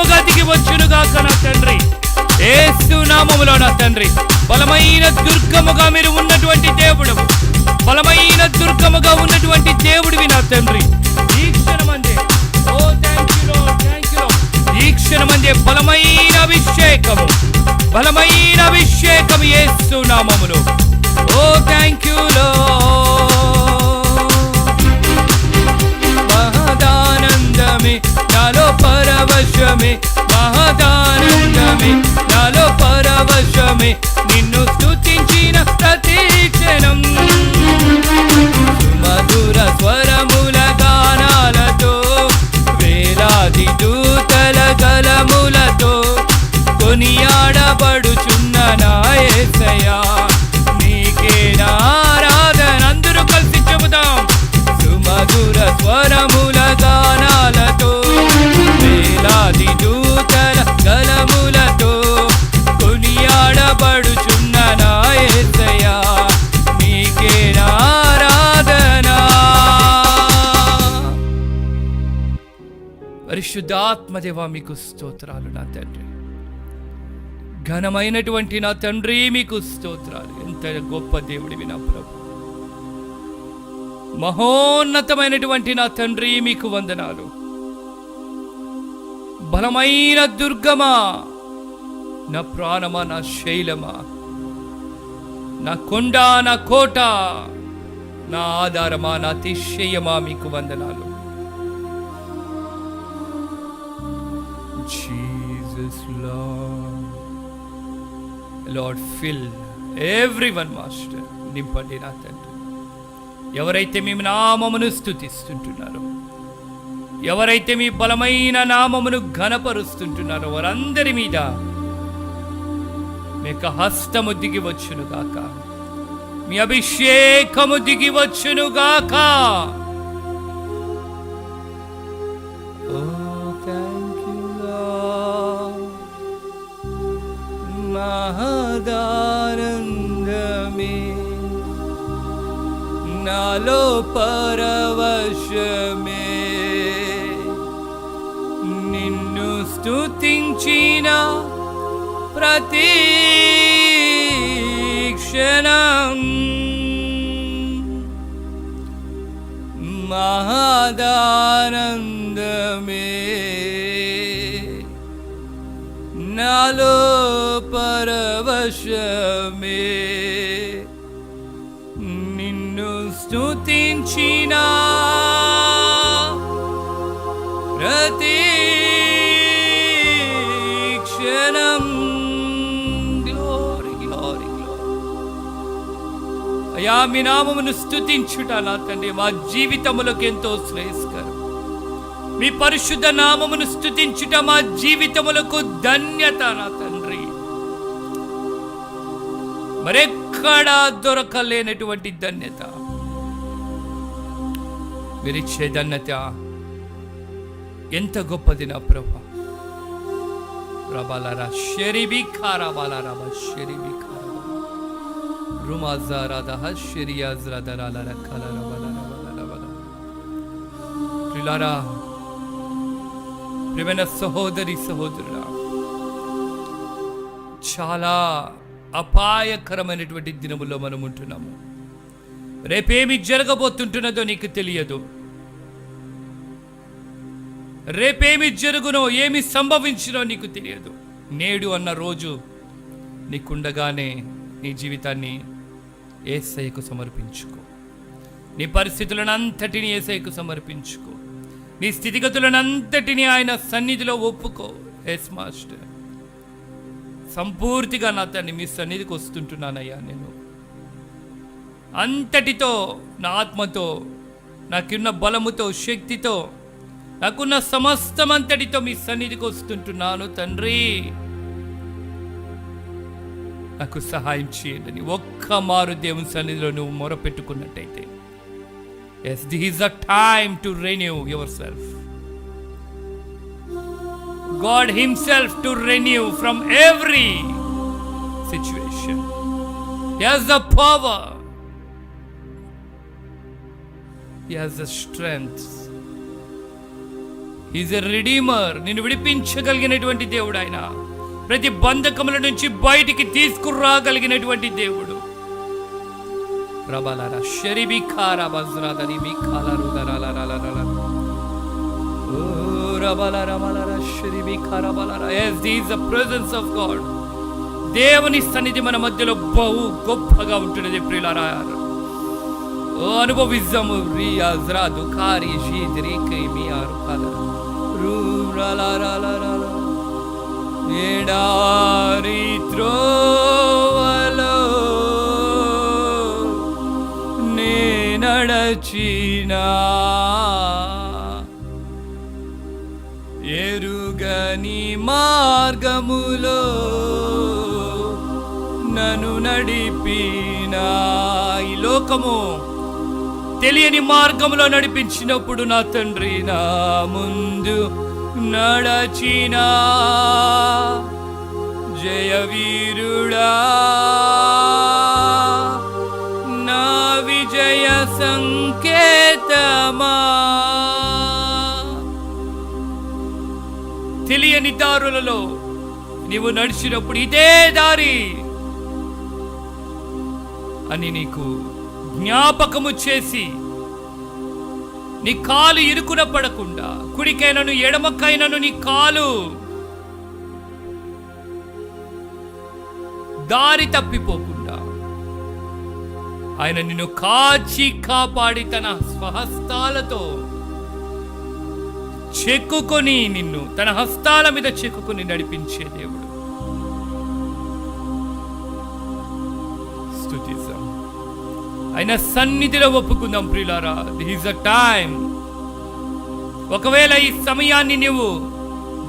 దుర్గముగా దిగి వచ్చునుగాక నా తండ్రి. యేసు నామములో నా తండ్రి, బలమైన దుర్గముగా మీరు ఉన్నటువంటి దేవుడు, బలమైన దుర్గముగా ఉన్నటువంటి దేవుడివి నా తండ్రి. ఈ క్షణమందే ఈ క్షణమందే బలమైన అభిషేకము, బలమైన అభిషేకము యేసు నామములో. ఓ థ్యాంక్ యూ లార్డ్. మహదానందమే నాలో పరవశమే, మహదానందమే నాలో పరవశమే, నిన్ను స్తుతించిన ప్రతి క్షణం మధుర స్వరముల గానాలతో, వేలాది దూతల గలములతో కొనియాడబడుచున్న నా యేసయ్యా, నీకే నా ఆరాధన. అందరూ కలిసి చెబుదాం. సుమధుర స్వరముల గానాలతో, వేలాది దూతల గలములతో కొనియాడబడుచున్న నా యేసయ్యా, నీకే నా ఆరాధన. పరిశుద్ధాత్మదేవా మీకు స్తోత్రాలు నా తండ్రి. ఘనమైనటువంటి నా తండ్రి మీకు స్తోత్రాలు. ఎంత గొప్ప దేవుడివి నా ప్రభు. మహోన్నతమైనటువంటి నా తండ్రి మీకు వందనాలు. బలమైన దుర్గమా, నా ప్రాణమా, నా శైలమా, నా కొండ, నా కోట, నా ఆధారమా, నా అతిశయమా, మీకు వందనాలు. Jesus Lord, fill everyone master. నింపండి నా తండ్రి. ఎవరైతే మీ నామమును స్తుతిస్తుంటున్నారో, ఎవరైతే మీ బలమైన నామమును ఘనపరుస్తుంటున్నారో వారందరి మీద మీ యొక్క హస్తము దిగి వచ్చునుగాక, మీ అభిషేకము దిగి వచ్చునుగాక. మహదానందమే నాలో పరవశమే, నిన్ను స్తుతించిన ప్రతి క్షణం మహదానందమే నాలో పరవశమే, నిన్ను స్తుతించిన ప్రతి క్షణం. Glory glory glory. అయ్యా, మీ నామమును స్తుతించుట నా తండ్రి మా జీవితములకు ఎంతో శ్రేయస్కరం. మీ పరిశుద్ధ నామమును స్తుతించుట మా జీవితములకు ధన్యత నా తండ్రి. మరెక్కడా దొరకలేనటువంటి ధన్యత మీరిచ్చే ధన్యత ఎంత గొప్పది నా ప్రభా. రబాలారా షెరిబిఖారాబాలారాబా షెరిబిఖారాబా రుమాజారాదహ షెరియాజ్రాదరాలారా కలరబాలారాబాలారాబాలా. ప్రియులారా, ప్రియమైన సహోదరి సహోదరుడా, చాలా అపాయకరమైనటువంటి దినములో మనం ఉంటున్నాము. రేపేమి జరగబోతుంటున్నదో నీకు తెలియదు. రేపేమి జరుగునో, ఏమి సంభవించినో నీకు తెలియదు. నేడు అన్న రోజు నీకుండగానే నీ జీవితాన్ని యేసయ్యకు సమర్పించుకో. నీ పరిస్థితులను అంతటిని యేసయ్యకు సమర్పించుకో. నీ స్థితిగతులనంతటినీ ఆయన సన్నిధిలో ఒప్పుకో. ఎస్ మాస్టర్, సంపూర్తిగా నా తండ్రి మీ సన్నిధికి వస్తుంటున్నానయ్యా. నేను అంతటితో, నా ఆత్మతో, నాకున్న బలముతో, శక్తితో, నాకున్న సమస్తమంతటితో మీ సన్నిధికి వస్తుంటున్నాను తండ్రి. నాకు సహాయం చేయండి. ఒక్క మారు దేవుని సన్నిధిలో నువ్వు మొరపెట్టుకున్నట్టయితే, yes, this is a time to renew yourself. God himself to renew from every situation. He has the power. He has the strength. Is a redeemer. నిన్ను విడిపించగలిగినటువంటి దేవుడు ఆయన. ప్రతి బంధకముల నుంచి బయటికి తీసుకురాగలిగినటువంటి దేవుడు. రబలారా షరిబిఖారా వజ్రాదని బిఖాలారు దరాలారాలారా ఓ రబలారా మలారా షరిబిఖారా బలారా. yes, this is the presence of God. దేవుని సన్నిధి మన మధ్యలో బహు గొప్పగా ఉంటున్నది ప్రియులారా. ఓ అనుభవిద్దాము. రియాజ్రా దుఖారి జీద్రి కైమియారు కలరా రూరాలారాలారా ఎడారి త్రోవలో నే నడచినా ఎరుగని మార్గములో నన్ను నడిపినా. ఈ లోకము తెలియని మార్గంలో నడిపించినప్పుడు నా తండ్రి నా ముందు నడచినా. జయవీరుడా నా విజయ సంకేతమా. తెలియని దారులలో నీవు నడిచినప్పుడు ఇదే దారి అని నీకు జ్ఞాపకము చేసి నీ కాలు ఇరుకున పడకుండా, కుడికైనను ఎడమకైనను నీ కాలు దారి తప్పిపోకుండా ఆయన నిన్ను కాచి కాపాడి తన స్వహస్తాలతో చెక్కుకొని నిన్ను తన హస్తాల మీద చెక్కుకొని నడిపించే దేవుడు. స్తుతిద్దాం, ఆయన సన్నిధిలో ఒప్పుకుందాం ప్రియులారా. This is a time. ఒకవేళ ఈ సమయాన్ని నువ్వు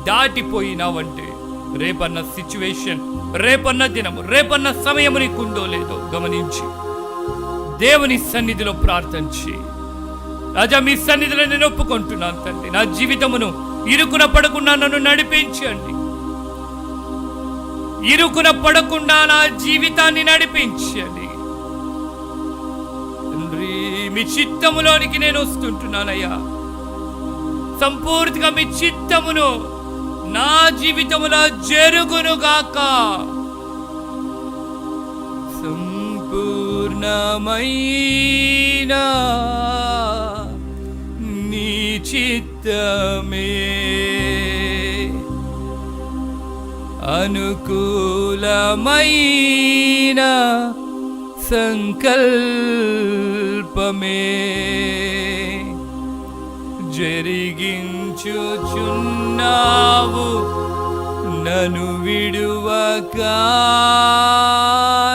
దాటిపోయినావంటే రేపన్న సిచ్యువేషన్, రేపన్న దినము, రేపన్న సమయము నీకుందో లేదో గమనించి దేవుని సన్నిధిలో ప్రార్థించి, రాజా మీ సన్నిధిలో నేను ఒప్పుకుంటున్నాను తండ్రి, నా జీవితమును ఇరుకున పడకుండా నన్ను నడిపించండి. ఇరుకున పడకుండా నా జీవితాన్ని నడిపించండి తండ్రి. మీ చిత్తములోనికి నేను వస్తుంటున్నానయ్యా. సంపూర్తిగా మీ చిత్తమును నా జీవితములో జరుగునుగాక. సంపూర్ణమైన నీ చిత్తమే అనుకూలమైన సంకల్పమే జరిగించుచున్నావు నన్ను విడువక.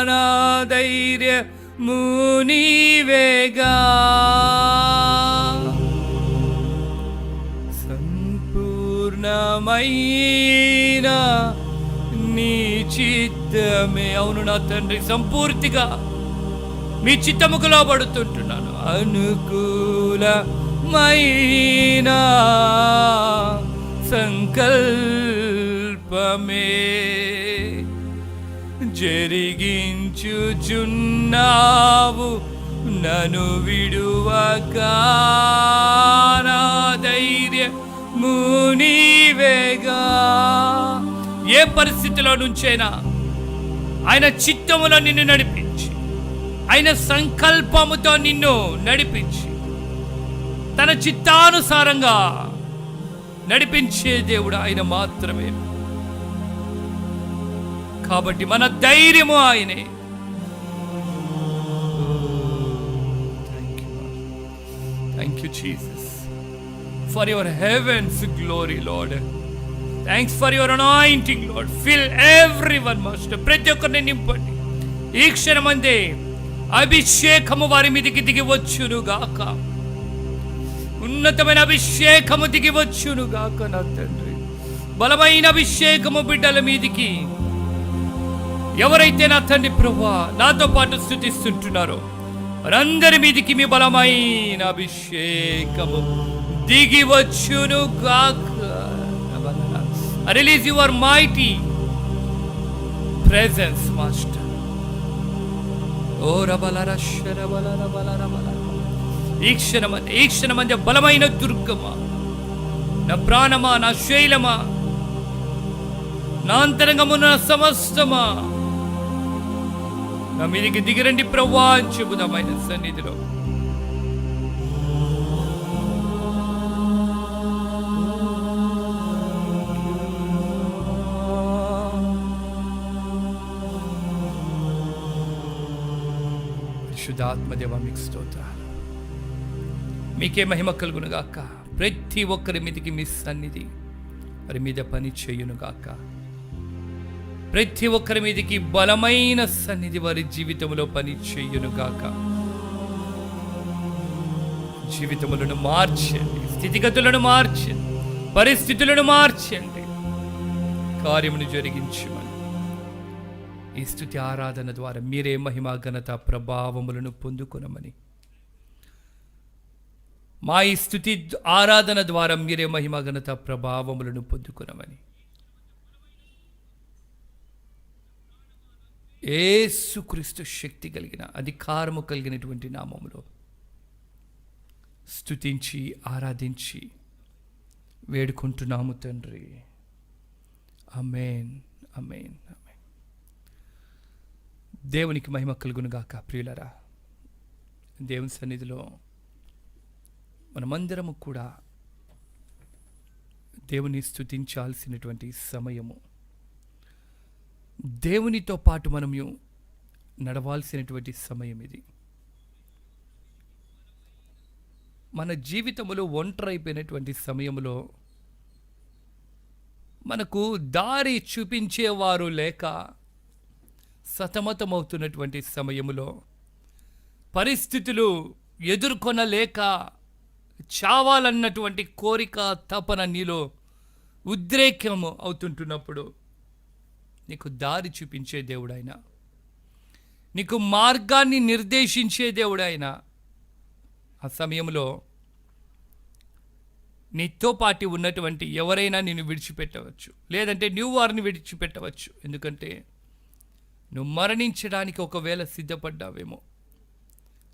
నా ధైర్యము నీవేగా. సంపూర్ణమైన నీ చిత్తమే. అవును నా తండ్రి, సంపూర్తిగా మీ చిత్తముకు లోబడుతుంటున్నాను. అనుకూలమైన సంకల్పమే జరిగించుచున్నావు నన్ను విడువక. నా ధైర్యము నీవేగా. ఏ పరిస్థితిలో నుంచైనా ఆయన చిత్తములో నిన్ను నడిపించి, ఆయన సంకల్పముతో నిన్ను నడిపించి, తన చిత్తానుసారంగా నడిపించే దేవుడు ఆయన మాత్రమే. కాబట్టి మన ధైర్యము ఆయనే. Thank you Jesus for your heavens glory lord. Thanks for your anointing lord. Fill everyone master. ప్రతి ఒక్కరిని నింపండి. ఈ క్షణమందే అభిషేకము వారి మీదకి దిగి వచ్చును గాక. ఉన్నతమైన అభిషేకము దిగి వచ్చును గాక నా తండ్రి. బలమైన అభిషేకము బిడ్డల మీదికి ఎవరైతే నా తండ్రి ప్రభువా నాతో పాటు స్తుతిస్తుంటున్నారో వారందరి మీదికి మీ బలమైన అభిషేకము దిగి వచ్చును గాక. Release your mighty presence, Master. Oh, Rabalara Sharabalara. ఈ క్షణమందే బలమైన దుర్గమ నా ప్రాణమా, నా శైలమా, నా అంతరంగము, నా సమస్తమా, నా మీదికి దిగిరండి ప్రభువా అని చెబుదాం ఆయన సన్నిధిలో. పరిశుద్ధాత్మదేవ మీకు స్తోత్రాలు, మీకే మహిమ కలుగునుగాక. ప్రతి ఒక్కరి మీదకి మీ సన్నిధి వారి మీద పని చేయునుగాక. ప్రతి ఒక్కరి మీదకి బలమైన సన్నిధి వారి జీవితంలో పని చేయునుగాక. జీవితములను మార్చండి, స్థితిగతులను మార్చండి, పరిస్థితులను మార్చండి, కార్యమును జరిగించమని ఈ స్తుతి ఆరాధన ద్వారా మీరే మహిమ, ఘనత, ప్రభావములను పొందుకొనమని, మా ఈ స్తుతి ఆరాధన ద్వారా మీరే మహిమ, ఘనత, ప్రభావములను పొందుకొనమని యేసుక్రీస్తు శక్తి కలిగిన, అధికారము కలిగినటువంటి నామములో స్తుతించి ఆరాధించి వేడుకుంటున్నాము తండ్రి. ఆమేన్, ఆమేన్, ఆమేన్. దేవునికి మహిమ కలుగునుగాక. ప్రియులరా, దేవుని సన్నిధిలో మనమందరము కూడా దేవుని స్తుతించాల్సినటువంటి సమయము, దేవునితో పాటు మనము నడవాల్సినటువంటి సమయం ఇది. మన జీవితంలో ఒంటరైపోయినటువంటి సమయంలో మనకు దారి చూపించేవారు లేక సతమతమవుతున్నటువంటి సమయములో, పరిస్థితులు ఎదుర్కొనలేక చావాలన్నటువంటి కోరిక, తపన నీలో ఉద్రేకము అవుతుంటున్నప్పుడు నీకు దారి చూపించే దేవుడైన, నీకు మార్గాన్ని నిర్దేశించే దేవుడైన ఆ సమయంలో నీతో పాటు ఉన్నటువంటి ఎవరైనా నిన్ను విడిచిపెట్టవచ్చు, లేదంటే నువ్వు వారిని విడిచిపెట్టవచ్చు. ఎందుకంటే నువ్వు మరణించడానికి ఒకవేళ సిద్ధపడ్డావేమో,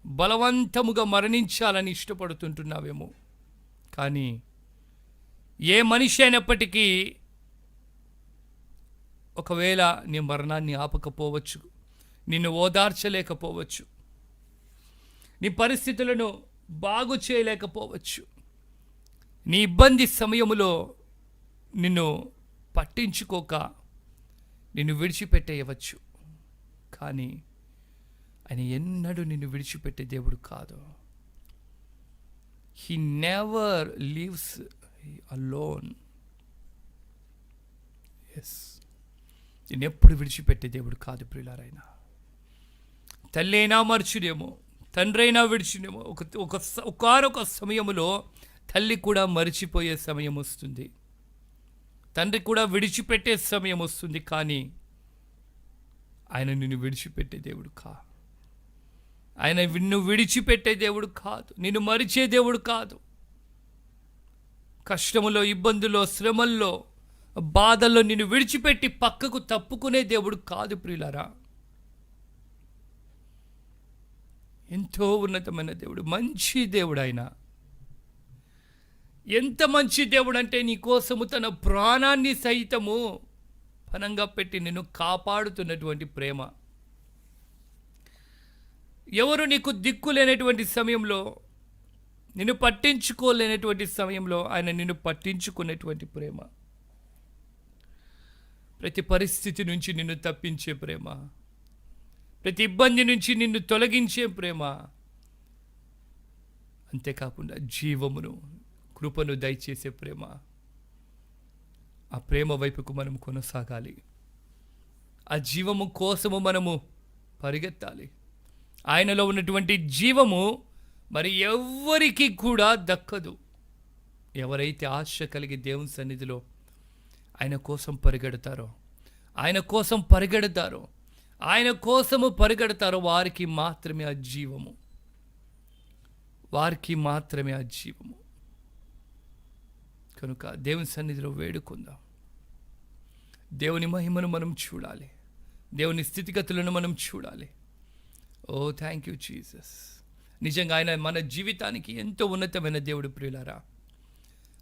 బలవంతముగా మరణించాలని ఇష్టపడుతుంటున్నావేమో. కానీ ఏ మనిషి అయినప్పటికీ ఒకవేళ నీ మరణాన్ని ఆపకపోవచ్చు, నిన్ను ఓదార్చలేకపోవచ్చు, నీ పరిస్థితులను బాగు చేయలేకపోవచ్చు, నీ ఇబ్బంది సమయములో నిన్ను పట్టించుకోక నిన్ను విడిచిపెట్టేయవచ్చు. కానీ ఆయన ఎన్నడూ నిన్ను విడిచిపెట్టే దేవుడు కాదు. He never leaves alone. Yes, నేను ఎప్పుడు విడిచిపెట్టే దేవుడు కాదు ప్రియులారైనా. తల్లి అయినా మర్చునేమో, తండ్రి అయినా విడిచినేమో, ఒకనొక సమయములో తల్లి కూడా మరిచిపోయే సమయం వస్తుంది, తండ్రి కూడా విడిచిపెట్టే సమయం వస్తుంది. కానీ ఆయన నిన్ను విడిచిపెట్టే దేవుడు ఆయన నిన్ను విడిచిపెట్టే దేవుడు కాదు, నిన్ను మరిచే దేవుడు కాదు. కష్టములో, ఇబ్బందుల్లో, శ్రమల్లో, బాధల్లో నిన్ను విడిచిపెట్టి పక్కకు తప్పుకునే దేవుడు కాదు ప్రియులారా. ఎంతో ఉన్నతమైన దేవుడు, మంచి దేవుడు ఆయన. ఎంత మంచి దేవుడు అంటే నీ కోసము తన ప్రాణాన్ని సైతము పనంగా పెట్టి నిన్ను కాపాడుతున్నటువంటి ప్రేమ. ఎవరు నీకు దిక్కు లేనటువంటి సమయంలో, నిన్ను పట్టించుకోలేనటువంటి సమయంలో ఆయన నిన్ను పట్టించుకునేటువంటి ప్రేమ. ప్రతి పరిస్థితి నుంచి నిన్ను తప్పించే ప్రేమ, ప్రతి ఇబ్బంది నుంచి నిన్ను తొలగించే ప్రేమ. అంతేకాకుండా జీవమును, కృపను దయచేసే ప్రేమ. ఆ ప్రేమ వైపుకు మనం కొనసాగాలి. ఆ జీవము కోసము మనము పరిగెత్తాలి. ఆయనలో ఉన్నటువంటి జీవము మరి ఎవ్వరికి కూడా దక్కదు. ఎవరైతే ఆశ కలిగి దేవుని సన్నిధిలో ఆయన కోసం పరిగెడతారో, ఆయన కోసం పరిగెడతారో, ఆయన కోసము పరిగెడతారో వారికి మాత్రమే ఆ జీవము, వారికి మాత్రమే ఆ జీవము. కనుక దేవుని సన్నిధిలో వేడుకుందాం. దేవుని మహిమను మనం చూడాలి, దేవుని స్థితిగతులను మనం చూడాలి. ఓ థ్యాంక్ యూ జీసస్. నిజంగా ఆయన మన జీవితానికి ఎంతో ఉన్నతమైన దేవుడు ప్రియులారా.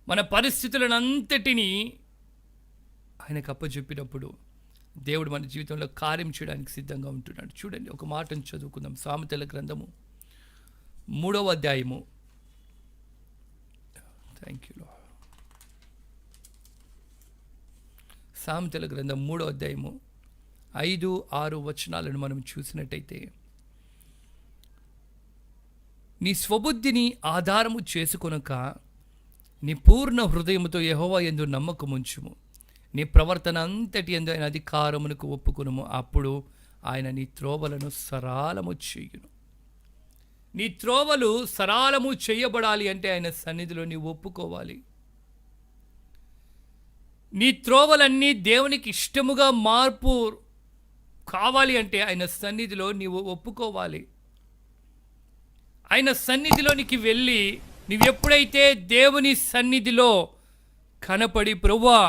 మన పరిస్థితులను అంతటినీ ఆయనకు అప్పచెప్పినప్పుడు దేవుడు మన జీవితంలో కార్యం చేయడానికి సిద్ధంగా ఉంటున్నాడు. చూడండి, ఒక మాటను చదువుకుందాం. సామెతల గ్రంథము 3వ అధ్యాయము. Thank you lord. సామెతల గ్రంథం 3వ అధ్యాయము 5, 6 వచనాలను మనం చూసినట్టయితే, నీ స్వబుద్ధిని ఆధారము చేసుకొనక నీ పూర్ణ హృదయముతో యెహోవా యందు నమ్మకముంచుము. నీ ప్రవర్తన అంతటి యందు ఆయన అధికారమునకు ఒప్పుకొనుము. అప్పుడు ఆయన నీ త్రోవలను సరాలము చేయును. నీ త్రోవలు సరాలము చేయబడాలి అంటే ఆయన సన్నిధిలో నీవు ఒప్పుకోవాలి. నీ త్రోవలన్నీ దేవునికి ఇష్టముగా మార్పు కావాలి అంటే ఆయన సన్నిధిలో నీవు ఒప్పుకోవాలి. ఆయన సన్నిధిలోనికి వెళ్ళి నీవెప్పుడైతే దేవుని సన్నిధిలో కనపడి, ప్రభువా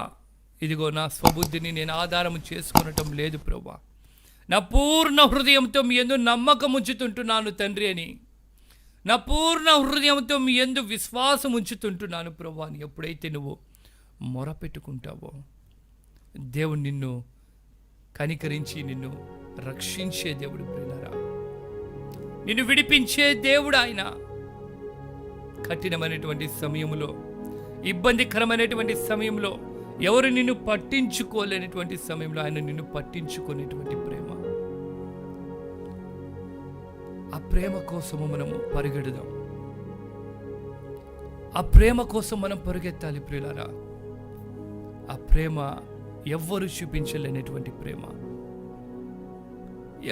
ఇదిగో నా స్వబుద్ధిని నేను ఆధారం చేసుకొనటం లేదు ప్రభువా, నా పూర్ణ హృదయంతో మీ యందు నమ్మకం ఉంచుతుంటున్నాను తండ్రి అని, నా పూర్ణ హృదయంతో మీ యందు విశ్వాసం ఉంచుతుంటున్నాను ప్రభువా అని ఎప్పుడైతే నువ్వు మొరపెట్టుకుంటావో దేవుడు నిన్ను కనికరించి నిన్ను రక్షించే దేవుడు ప్రియులారా, నిన్ను విడిపించే దేవుడు ఆయన. కఠినమైనటువంటి సమయంలో, ఇబ్బందికరమైనటువంటి సమయంలో, ఎవరు నిన్ను పట్టించుకోలేనటువంటి సమయంలో ఆయన నిన్ను పట్టించుకునేటువంటి ప్రేమ. ఆ ప్రేమ కోసము మనము పరిగెడదాం. ఆ ప్రేమ కోసం మనం పరిగెత్తాలి ప్రియులారా. ఆ ప్రేమ ఎవ్వరు చూపించలేనటువంటి ప్రేమ,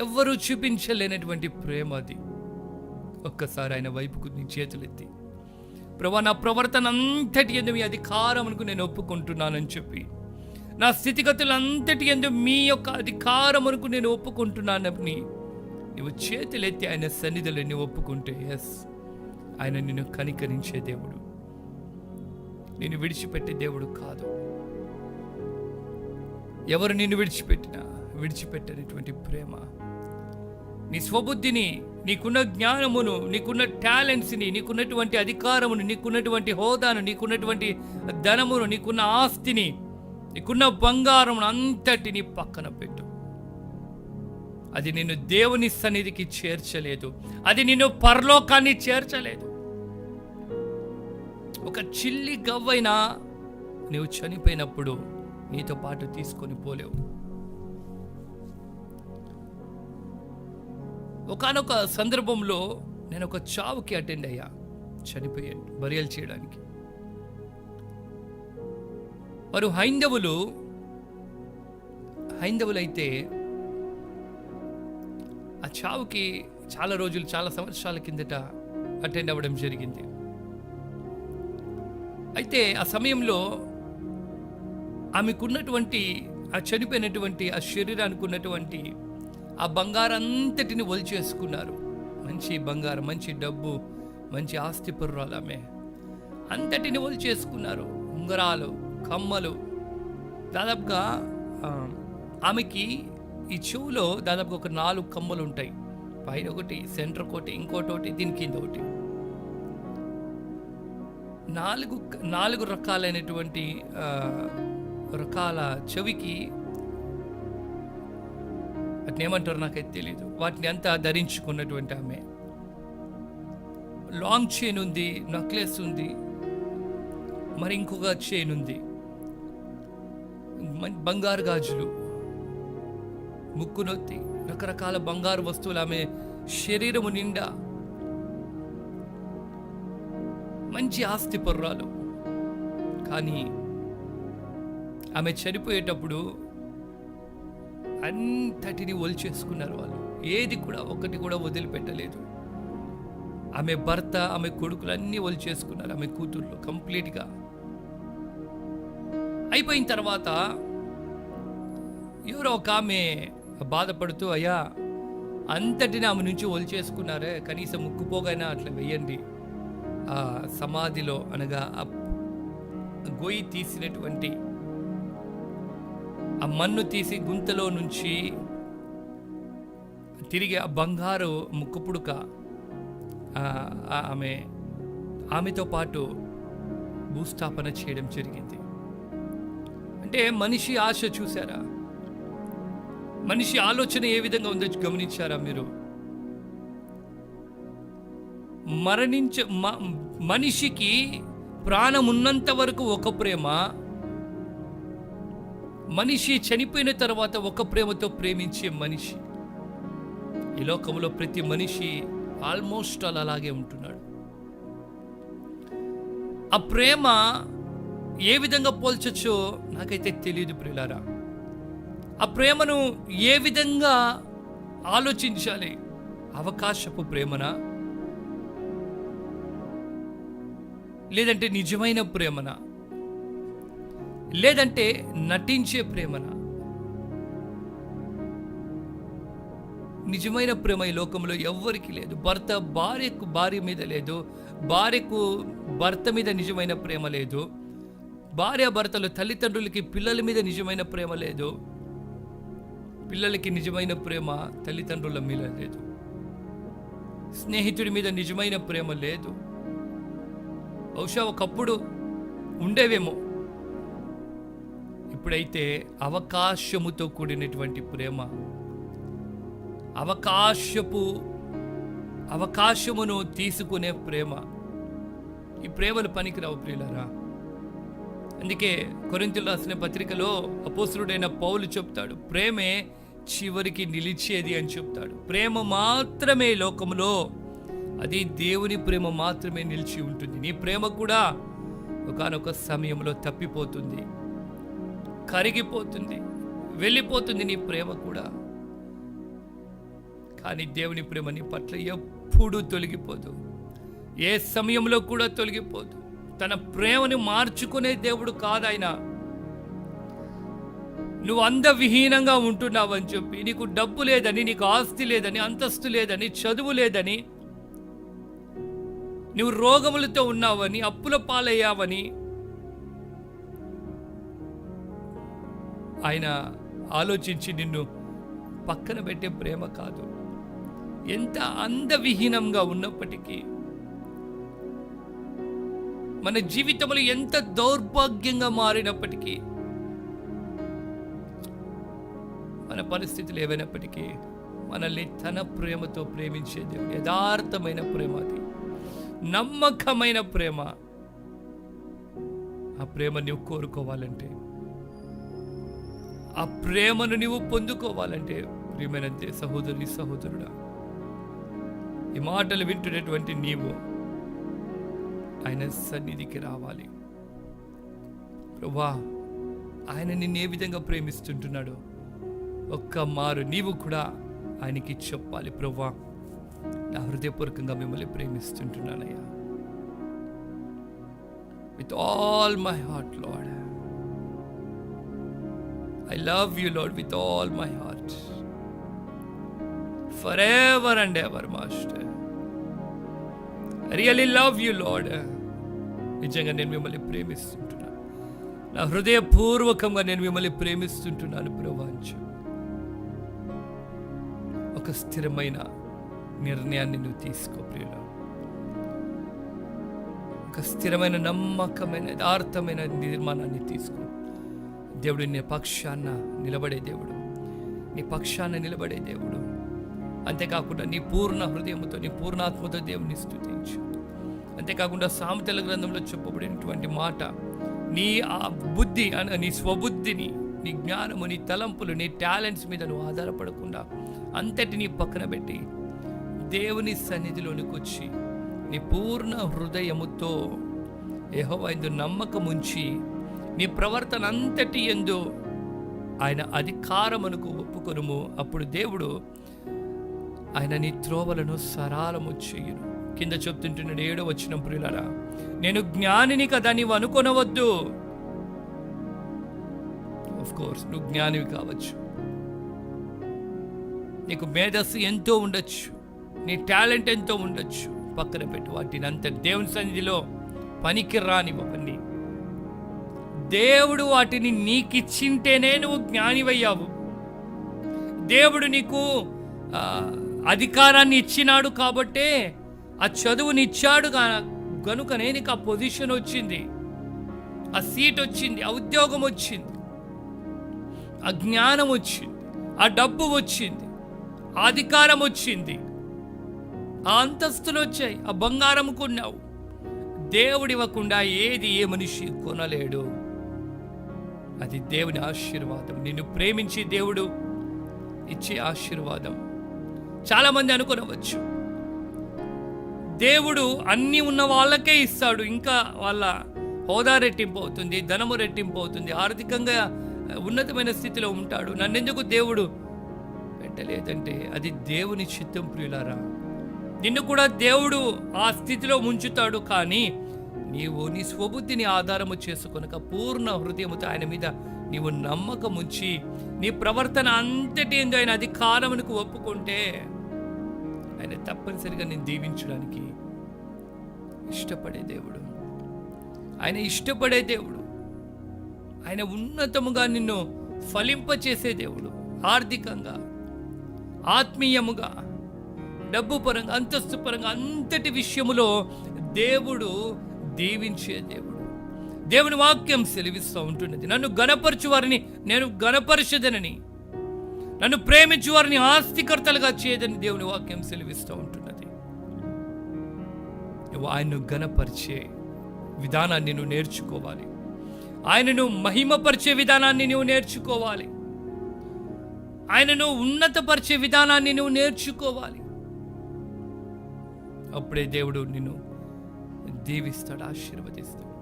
ఎవ్వరూ చూపించలేనటువంటి ప్రేమ అది. ఒక్కసారి ఆయన వైపుకు నీ చేతులెత్తి, ప్రభువా నా ప్రవర్తన అంతటి యందు మీ అధికారమునకు నేను ఒప్పుకుంటున్నానని చెప్పి, నా స్థితిగతులంతటి యందు మీ యొక్క అధికారమునకు నేను ఒప్పుకుంటున్నానని నువ్వు చేతులెత్తి ఆయన సన్నిధిలో నువ్వు ఒప్పుకుంటే, ఎస్, ఆయన నిన్ను కనికరించే దేవుడు, నిన్ను విడిచిపెట్టే దేవుడు కాదు. ఎవరు నిన్ను విడిచిపెట్టినా విడిచిపెట్టేటువంటి ప్రేమ. నీ స్వబుద్ధిని, నీకున్న జ్ఞానమును, నీకున్న టాలెంట్స్ని, నీకున్నటువంటి అధికారమును, నీకున్నటువంటి హోదాను, నీకున్నటువంటి ధనమును, నీకున్న ఆస్తిని, నీకున్న బంగారమును అంతటిని పక్కన పెట్టు. అది నిన్ను దేవుని సన్నిధికి చేర్చలేదు, అది నిన్ను పరలోకాన్ని చేర్చలేదు. ఒక చిల్లి గవ్వైనా నీవు చనిపోయినప్పుడు నీతో పాటు తీసుకొని పోలేవు. ఒకానొక సందర్భంలో నేను ఒక చావుకి అటెండ్ అయ్యా, చనిపోయాను బరియలు చేయడానికి. వారు హైందవులైతే ఆ చావుకి చాలా రోజులు, చాలా సంవత్సరాల కిందట అటెండ్ అవ్వడం జరిగింది. అయితే ఆ సమయంలో ఆమెకున్నటువంటి, ఆ చనిపోయినటువంటి ఆ శరీరానికి ఉన్నటువంటి ఆ బంగారం అంతటిని ఒలిచేసుకున్నారు. మంచి బంగారం, మంచి డబ్బు, మంచి ఆస్తిపరురాలు ఆమె. అంతటిని ఒలిచేసుకున్నారు. ఉంగరాలు, కమ్మలు, దాదాపుగా ఆమెకి ఈ చెవులో దాదాపుగా ఒక 4 కమ్మలు ఉంటాయి. పైన ఒకటి, సెంటర్ ఒకటి, ఇంకోటి, దీని కింద ఒకటి. 4 రకాలైనటువంటి రకాల చెవికి వాటిని ఏమంటారు నాకైతే తెలీదు. వాటిని అంతా ధరించుకున్నటువంటి ఆమె. లాంగ్ చైన్ ఉంది, నెక్లెస్ ఉంది, మరి ఇంకొక చైన్ ఉంది, బంగారు గాజులు, ముక్కునొత్తి, రకరకాల బంగారు వస్తువులు ఆమె శరీరము నిండా. మంచి ఆస్తి పర్రాలు. కానీ ఆమె చనిపోయేటప్పుడు అంతటిని ఒలిచేసుకున్నారు వాళ్ళు. ఏది కూడా, ఒకటి కూడా వదిలిపెట్టలేదు. ఆమె భర్త, ఆమె కొడుకులు అన్నీ ఒలిచేసుకున్నారు. ఆమె కూతుర్లు కంప్లీట్గా అయిపోయిన తర్వాత ఎవరో ఒక ఆమె బాధపడుతూ, అయ్యా అంతటిని ఆమె నుంచి ఒలిచేసుకున్నారే, కనీసం ముక్కుపోగైనా అట్లా వేయండి ఆ సమాధిలో, అనగా ఆ గొయ్యి తీసినటువంటి ఆ మన్ను తీసి గుంతలో నుంచి తిరిగి ఆ బంగారు ముక్కుపుడుక ఆమెతో పాటు భూస్థాపన చేయడం జరిగింది. అంటే మనిషి ఆశ చూసారా? మనిషి ఆలోచన ఏ విధంగా ఉందో గమనించారా మీరు? మనిషికి ప్రాణం ఉన్నంత వరకు ఒక ప్రేమ, మనిషి చనిపోయిన తర్వాత ఒక ప్రేమతో ప్రేమించే మనిషి. ఈ లోకంలో ప్రతి మనిషి ఆల్మోస్ట్ అలాగే ఉంటున్నాడు. ఆ ప్రేమ ఏ విధంగా పోల్చొచ్చో నాకైతే తెలియదు ప్రియులారా. ఆ ప్రేమను ఏ విధంగా ఆలోచించాలి? అవకాశపు ప్రేమనా, లేదంటే నిజమైన ప్రేమనా, లేదంటే నటించే ప్రేమనా? నిజమైన ప్రేమ ఈ లోకంలో ఎవ్వరికి లేదు. భార్యకు భార్య మీద లేదు, భార్యకు భర్త మీద నిజమైన ప్రేమ లేదు, భార్యాభర్తలు తల్లిదండ్రులకి పిల్లల మీద నిజమైన ప్రేమ లేదు, పిల్లలకి నిజమైన ప్రేమ తల్లిదండ్రుల మీద లేదు, స్నేహితుడి మీద నిజమైన ప్రేమ లేదు. బహుశా ఒకప్పుడు ఉండేవేమో, ఇప్పుడైతే అవకాశముతో కూడినటువంటి ప్రేమ, అవకాశమును తీసుకునే ప్రేమ, ఈ ప్రేమలు పనికిరావు ప్రియులారా. అందుకే కొరింథీయులకు రాసిన పత్రికలో అపోస్తలుడైన పౌలు చెప్తాడు, ప్రేమే చివరికి నిలిచేది అని చెప్తాడు. ప్రేమ మాత్రమే లోకంలో, అది దేవుని ప్రేమ మాత్రమే నిలిచి ఉంటుంది. నీ ప్రేమ కూడా ఒకానొక సమయంలో తప్పిపోతుంది, కరిగిపోతుంది, వెళ్ళిపోతుంది నీ ప్రేమ కూడా. కానీ దేవుని ప్రేమ నీ పట్ల ఎప్పుడూ తొలగిపోదు, ఏ సమయంలో కూడా తొలగిపోదు. తన ప్రేమను మార్చుకునే దేవుడు కాదాయన. నువ్వు అందవిహీనంగా ఉంటున్నావు అని చెప్పి, నీకు డబ్బు లేదని, నీకు ఆస్తి లేదని, అంతస్తు లేదని, చదువు లేదని, నువ్వు రోగములతో ఉన్నావని, అప్పుల పాలయ్యావని ఆయన ఆలోచించి నిన్ను పక్కన పెట్టే ప్రేమ కాదు. ఎంత అందవిహీనంగా ఉన్నప్పటికీ, మన జీవితంలో ఎంత దౌర్భాగ్యంగా మారినప్పటికీ, మన పరిస్థితులు ఏవైనప్పటికీ మనల్ని తన ప్రేమతో ప్రేమించే దేవుడు. యథార్థమైన ప్రేమ, అది నమ్మకమైన ప్రేమ. ఆ ప్రేమ నువ్వు కోరుకోవాలంటే, ఆ ప్రేమను నువ్వు పొందుకోవాలంటే, ప్రియమైన సహోదరి సహోదరుడా, ఈ మాటలు వింటున్నటువంటి నీవు ఆయన సన్నిధికి రావాలి. ప్రభువా, ఆయన నిన్ను ఏ విధంగా ప్రేమిస్తుంటున్నాడో ఒక్క మారు నీవు కూడా ఆయనకి చెప్పాలి. ప్రభువా, నా హృదయపూర్వకంగా మిమ్మల్ని ప్రేమిస్తుంటున్నానయ్యా. With all my heart Lord, I love you Lord with all my heart, forever and ever, Master. I really love you, Lord. నిజంగా నేను మిమ్మల్ని ప్రేమిస్తుంటున్నాను, నా హృదయపూర్వకంగా నేను మిమ్మల్ని ప్రేమిస్తుంటున్నాను ప్రభువా. ఒక స్థిరమైన నిర్ణయాన్ని నువ్వు తీసుకో ప్రియులా. ఒక స్థిరమైన నమ్మకమైన యథార్థమైన నిర్మాణాన్ని తీసుకో. దేవుడు నీ పక్షాన నిలబడే దేవుడు, నీ పక్షాన నిలబడే దేవుడు. అంతేకాకుండా నీ పూర్ణ హృదయంతో, నీ పూర్ణాత్మతో దేవుని స్తుతించు. అంతేకాకుండా సామెతల గ్రంథంలో చెప్పబడినటువంటి మాట, నీ ఆ బుద్ధి, నీ స్వబుద్ధిని, నీ జ్ఞానము, నీ తలంపులు, నీ టాలెంట్స్ మీద నువ్వు ఆధారపడకుండా అంతటినీ పక్కన పెట్టి దేవుని సన్నిధిలోనికి వచ్చి నీ పూర్ణ హృదయముతో యెహోవా యందు నమ్మకముంచి నీ ప్రవర్తన అంతటి యందు ఆయన అధికారమునకు ఒప్పుకొనుము. అప్పుడు దేవుడు ఆయన నీ త్రోవలను సరాలము చేయును. కింద చెప్తుంటున్నాడు 7వ వచనం, ప్రియులారా, నేను జ్ఞానిని కదా నీవు అనుకొనవద్దు. ఆఫ్ కోర్స్ నువ్వు జ్ఞానివి కావచ్చు, నీకు మేధస్సు ఎంతో ఉండొచ్చు, నీ టాలెంట్ ఎంతో ఉండొచ్చు. పక్కన పెట్టు వాటిని అంత దేవుని సన్నిధిలో పనికి రానివన్నీ. దేవుడు వాటిని నీకిచ్చింటేనే నువ్వు జ్ఞానివయ్యావు. దేవుడు నీకు అధికారాన్ని ఇచ్చినాడు కాబట్టే, ఆ చదువుని ఇచ్చాడు గనుకనే నీకు ఆ పొజిషన్ వచ్చింది. ఆ సీట్ వచ్చింది, ఆ ఉద్యోగం వచ్చింది, ఆ జ్ఞానం వచ్చింది, ఆ డబ్బు వచ్చింది, ఆ అధికారం వచ్చింది, ఆ అంతస్తులు వచ్చాయి, ఆ బంగారం కొన్నావు. దేవుడు ఇవ్వకుండా ఏది ఏ మనిషి కొనలేడు. అది దేవుని ఆశీర్వాదం, నిన్ను ప్రేమించి దేవుడు ఇచ్చే ఆశీర్వాదం. చాలా మంది అనుకోనవచ్చు, దేవుడు అన్నీ ఉన్న వాళ్ళకే ఇస్తాడు, ఇంకా వాళ్ళ హోదా రెట్టింపు అవుతుంది, ధనము రెట్టింపు అవుతుంది, ఆర్థికంగా ఉన్నతమైన స్థితిలో ఉంటాడు, నన్నెందుకు దేవుడు పెట్టలేదంటే అది దేవుని చిత్తం. ప్రియులారా, నిన్ను కూడా దేవుడు ఆ స్థితిలో ఉంచుతాడు. కానీ నీవు నీ స్వబుద్ధిని ఆధారము చేసుకొనక పూర్ణ హృదయముతో ఆయన మీద నీవు నమ్మకం ఉంచి నీ ప్రవర్తన అంతటి ఆయన అధికారమునకు ఒప్పుకుంటే ఆయన తప్పనిసరిగా నేను దీవించడానికి ఇష్టపడే దేవుడు. ఆయన ఇష్టపడే దేవుడు. ఆయన ఉన్నతముగా నిన్ను ఫలింపచేసే దేవుడు. ఆర్థికంగా, ఆత్మీయముగా, డబ్బు పరంగా, అంతస్తు పరంగా అంతటి విషయములో దేవుడు దీవించే దేవుడు. దేవుని వాక్యం సెలవిస్తూ ఉంటున్నది, నన్ను గణపరచు వారిని నేను గణపరచదనని, నన్ను ప్రేమించు వారిని ఆస్తికర్తలుగా చేయదని దేవుని వాక్యం సెలవిస్తూ ఉంటున్నది. నువ్వు ఆయన్ను గణపరిచే విధానాన్ని నువ్వు నేర్చుకోవాలి. ఆయనను మహిమపరిచే విధానాన్ని నువ్వు నేర్చుకోవాలి. ఆయనను ఉన్నతపరిచే విధానాన్ని నువ్వు నేర్చుకోవాలి. అప్పుడే దేవుడు నిన్ను దీవిస్తాడు, ఆశీర్వదిస్తాడు.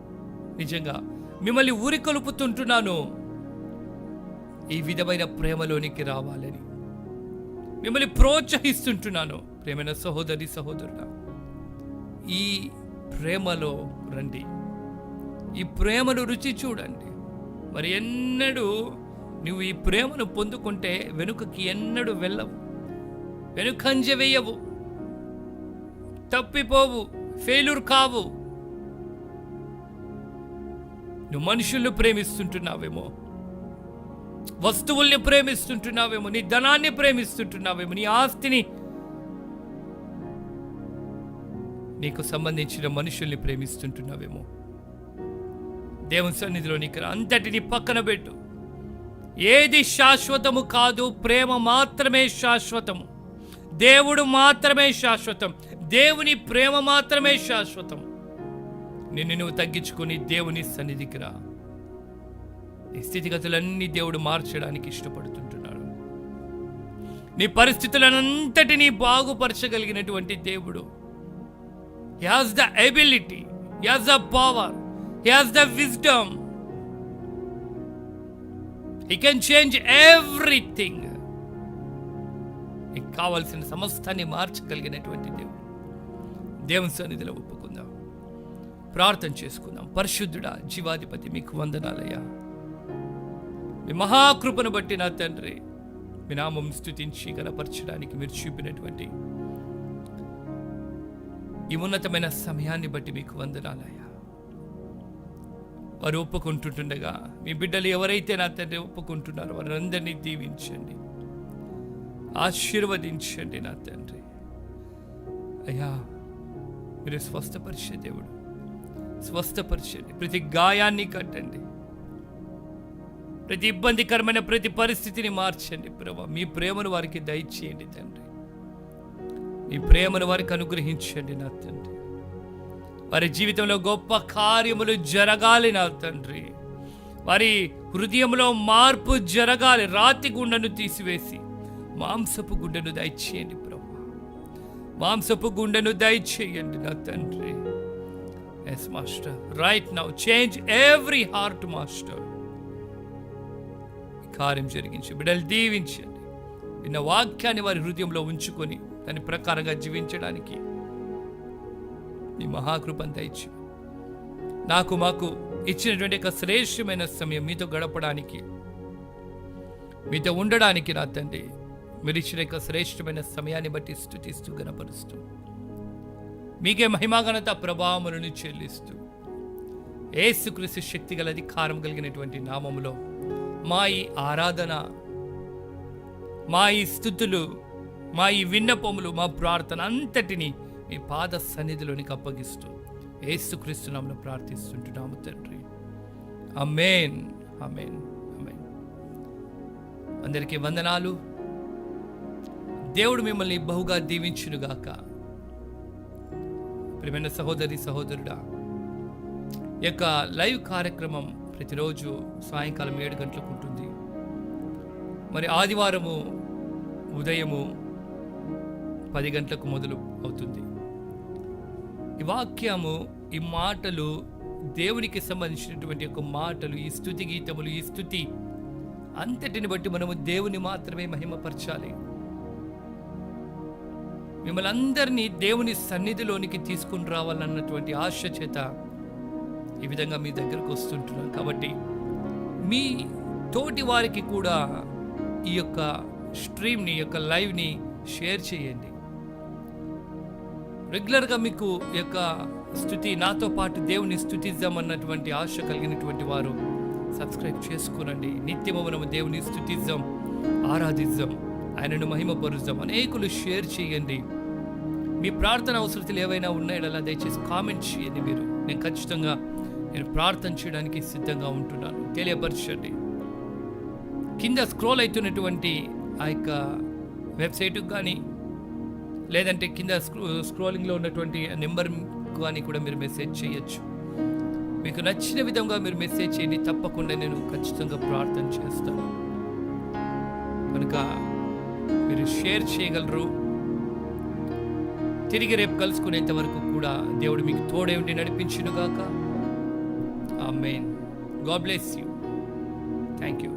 నిజంగా మిమ్మల్ని ఊరికొలుపుతుంటున్నాను ఈ విధమైన ప్రేమలోనికి రావాలని, మిమ్మల్ని ప్రోత్సహిస్తుంటున్నాను. ప్రేమైన సహోదరి సహోదరుడా, ఈ ప్రేమలో రండి, ఈ ప్రేమను రుచి చూడండి. మరి ఎన్నడూ నువ్వు ఈ ప్రేమను పొందుకుంటే వెనుకకి ఎన్నడూ వెళ్ళవు, వెనుకంజ వేయవు, తప్పిపోవు, ఫెయిల్యూర్ కావు. నువ్వు మనుషుల్ని ప్రేమిస్తుంటున్నావేమో, వస్తువుల్ని ప్రేమిస్తుంటున్నావేమో, నీ ధనాన్ని ప్రేమిస్తుంటున్నావేమో, నీ ఆస్తిని, నీకు సంబంధించిన మనుషుల్ని ప్రేమిస్తుంటున్నావేమో. దేవుని సన్నిధిలో నీకు అంతటిని పక్కన పెట్టు. ఏది శాశ్వతము కాదు, ప్రేమ మాత్రమే శాశ్వతము. దేవుడు మాత్రమే శాశ్వతం, దేవుని ప్రేమ మాత్రమే శాశ్వతం. నిన్ను నువ్వు తగ్గించుకొని దేవుని సన్నిధికి రా. నీ స్థితిగతులన్నీ దేవుడు మార్చడానికి ఇష్టపడుతుంటున్నాడు. నీ పరిస్థితులనంతటినీ బాగుపరచగలిగినటువంటి దేవుడు. He has the ability, He has the power, He has the wisdom. He can change everything. నీకు కావలసిన సమస్తాన్ని మార్చగలిగినటువంటి దేవుడు. దేవుని సన్నిధిలో ఒప్పుకుందాం, ప్రార్థన చేసుకుందాం. పరిశుద్ధుడా, జీవాధిపతి, మీకు వందనాలయ్యా. మీ మహాకృపను బట్టి నా తండ్రి, మీ నామం స్తుతించి గణపరచడానికి మీరు చూపినటువంటి ఈ ఉన్నతమైన సమయాన్ని బట్టి మీకు వందనాలయ్యా. వారు ఒప్పుకుంటుండగా మీ బిడ్డలు ఎవరైతే నా తండ్రి ఒప్పుకుంటున్నారో వారందరినీ దీవించండి, ఆశీర్వదించండి నా తండ్రి. అయ్యా, మీరు స్వస్థపరిచే దేవుడు, స్వస్థపరచండి. ప్రతి గాయాన్ని కట్టండి, ప్రతి ఇబ్బందికరమైన ప్రతి పరిస్థితిని మార్చండి ప్రభా. మీ ప్రేమను వారికి దయచేయండి తండ్రి, మీ ప్రేమను వారికి అనుగ్రహించండి నా తండ్రి. వారి జీవితంలో గొప్ప కార్యములు జరగాలి నా తండ్రి. వారి హృదయంలో మార్పు జరగాలి. రాతి గుండెను తీసివేసి మాంసపు గుండెను దయచేయండి ప్రభు. మాంసపు గుండెను దయచేయండి నా తండ్రి. Yes master, right now change every heart master. కార్యం జరిగించి బిడ్డలు దీవించండి. విన్న వాక్యాన్ని వారి హృదయంలో ఉంచుకొని దాని ప్రకారంగా జీవించడానికి మీ మహాకృపను దయచి నాకు మాకు ఇచ్చినటువంటి ఒక శ్రేష్టమైన సమయం మీతో గడపడానికి, మీతో ఉండడానికి నా తండ్రి, మీరు ఇచ్చిన యొక్క శ్రేష్టమైన సమయాన్ని బట్టి స్తుతిస్తూ గణపరుస్తూ మీకే మహిమాఘనత ప్రభావములను చెల్లిస్తూ యేసుక్రీస్తు శక్తి గల అధికారం కలిగినటువంటి నామములో మా ఈ ఆరాధన, మా ఈ స్తుతులు, మా ఈ విన్నపములు, మా ప్రార్థన అంతటినీ మీ పాద సన్నిధిలోనికి అప్పగిస్తూ యేసుక్రీస్తు నామములో ప్రార్థిస్తుంటున్నాము తండ్రి. ఆమేన్. ఆమేన్. ఆమేన్. అందరికీ వందనాలు. దేవుడు మిమ్మల్ని బహుగా దీవించునుగాక. ప్రియమైన సహోదరి సహోదరుడా, ఈ యొక్క లైవ్ కార్యక్రమం ప్రతిరోజు సాయంకాలం 7 గంటలకు ఉంటుంది. మరి ఆదివారము ఉదయము 10 గంటలకు మొదలు అవుతుంది. ఈ వాక్యము, ఈ మాటలు దేవునికి సంబంధించినటువంటి యొక్క మాటలు, ఈ స్తుతి గీతములు, ఈ స్తుతి అంతటిని బట్టి మనము దేవుని మాత్రమే మహిమపరచాలి. మిమ్మల్ని అందరినీ దేవుని సన్నిధిలోనికి తీసుకుని రావాలన్నటువంటి ఆశ చేత ఈ విధంగా మీ దగ్గరకు వస్తుంటున్నాను. కాబట్టి మీ తోటి వారికి కూడా ఈ యొక్క స్ట్రీమ్ని, ఈ యొక్క లైవ్ని షేర్ చేయండి. రెగ్యులర్గా మీకు ఈ యొక్క స్తుతి, నాతో పాటు దేవుని స్తుతిద్దామన్నటువంటి ఆశ కలిగినటువంటి వారు సబ్స్క్రైబ్ చేసుకునండి. నిత్యము మనము దేవుని స్తుతిద్దాం, ఆరాధిద్దాం, ఆయనను మహిమపరుద్దాం. అనేకులు షేర్ చేయండి. మీ ప్రార్థన అవసరతలు ఏవైనా ఉన్నాయో దయచేసి కామెంట్ చేయండి. నేను ఖచ్చితంగా ప్రార్థన చేయడానికి సిద్ధంగా ఉంటున్నాను. తెలియపరచండి. కింద స్క్రోల్ అవుతున్నటువంటి ఆ యొక్క వెబ్సైట్కి కానీ, లేదంటే కింద స్క్రోలింగ్లో ఉన్నటువంటి నెంబర్ కానీ కూడా మీరు మెసేజ్ చేయొచ్చు. మీకు నచ్చిన విధంగా మీరు మెసేజ్ చేయండి. తప్పకుండా నేను ఖచ్చితంగా ప్రార్థన చేస్తాను. కనుక మీరు షేర్ చేయగలరు. తిరిగి రేపు కలుసుకునేంత వరకు కూడా దేవుడు మీకు తోడే ఉండి నడిపించునుగాక. Amen. God bless you. Thank you.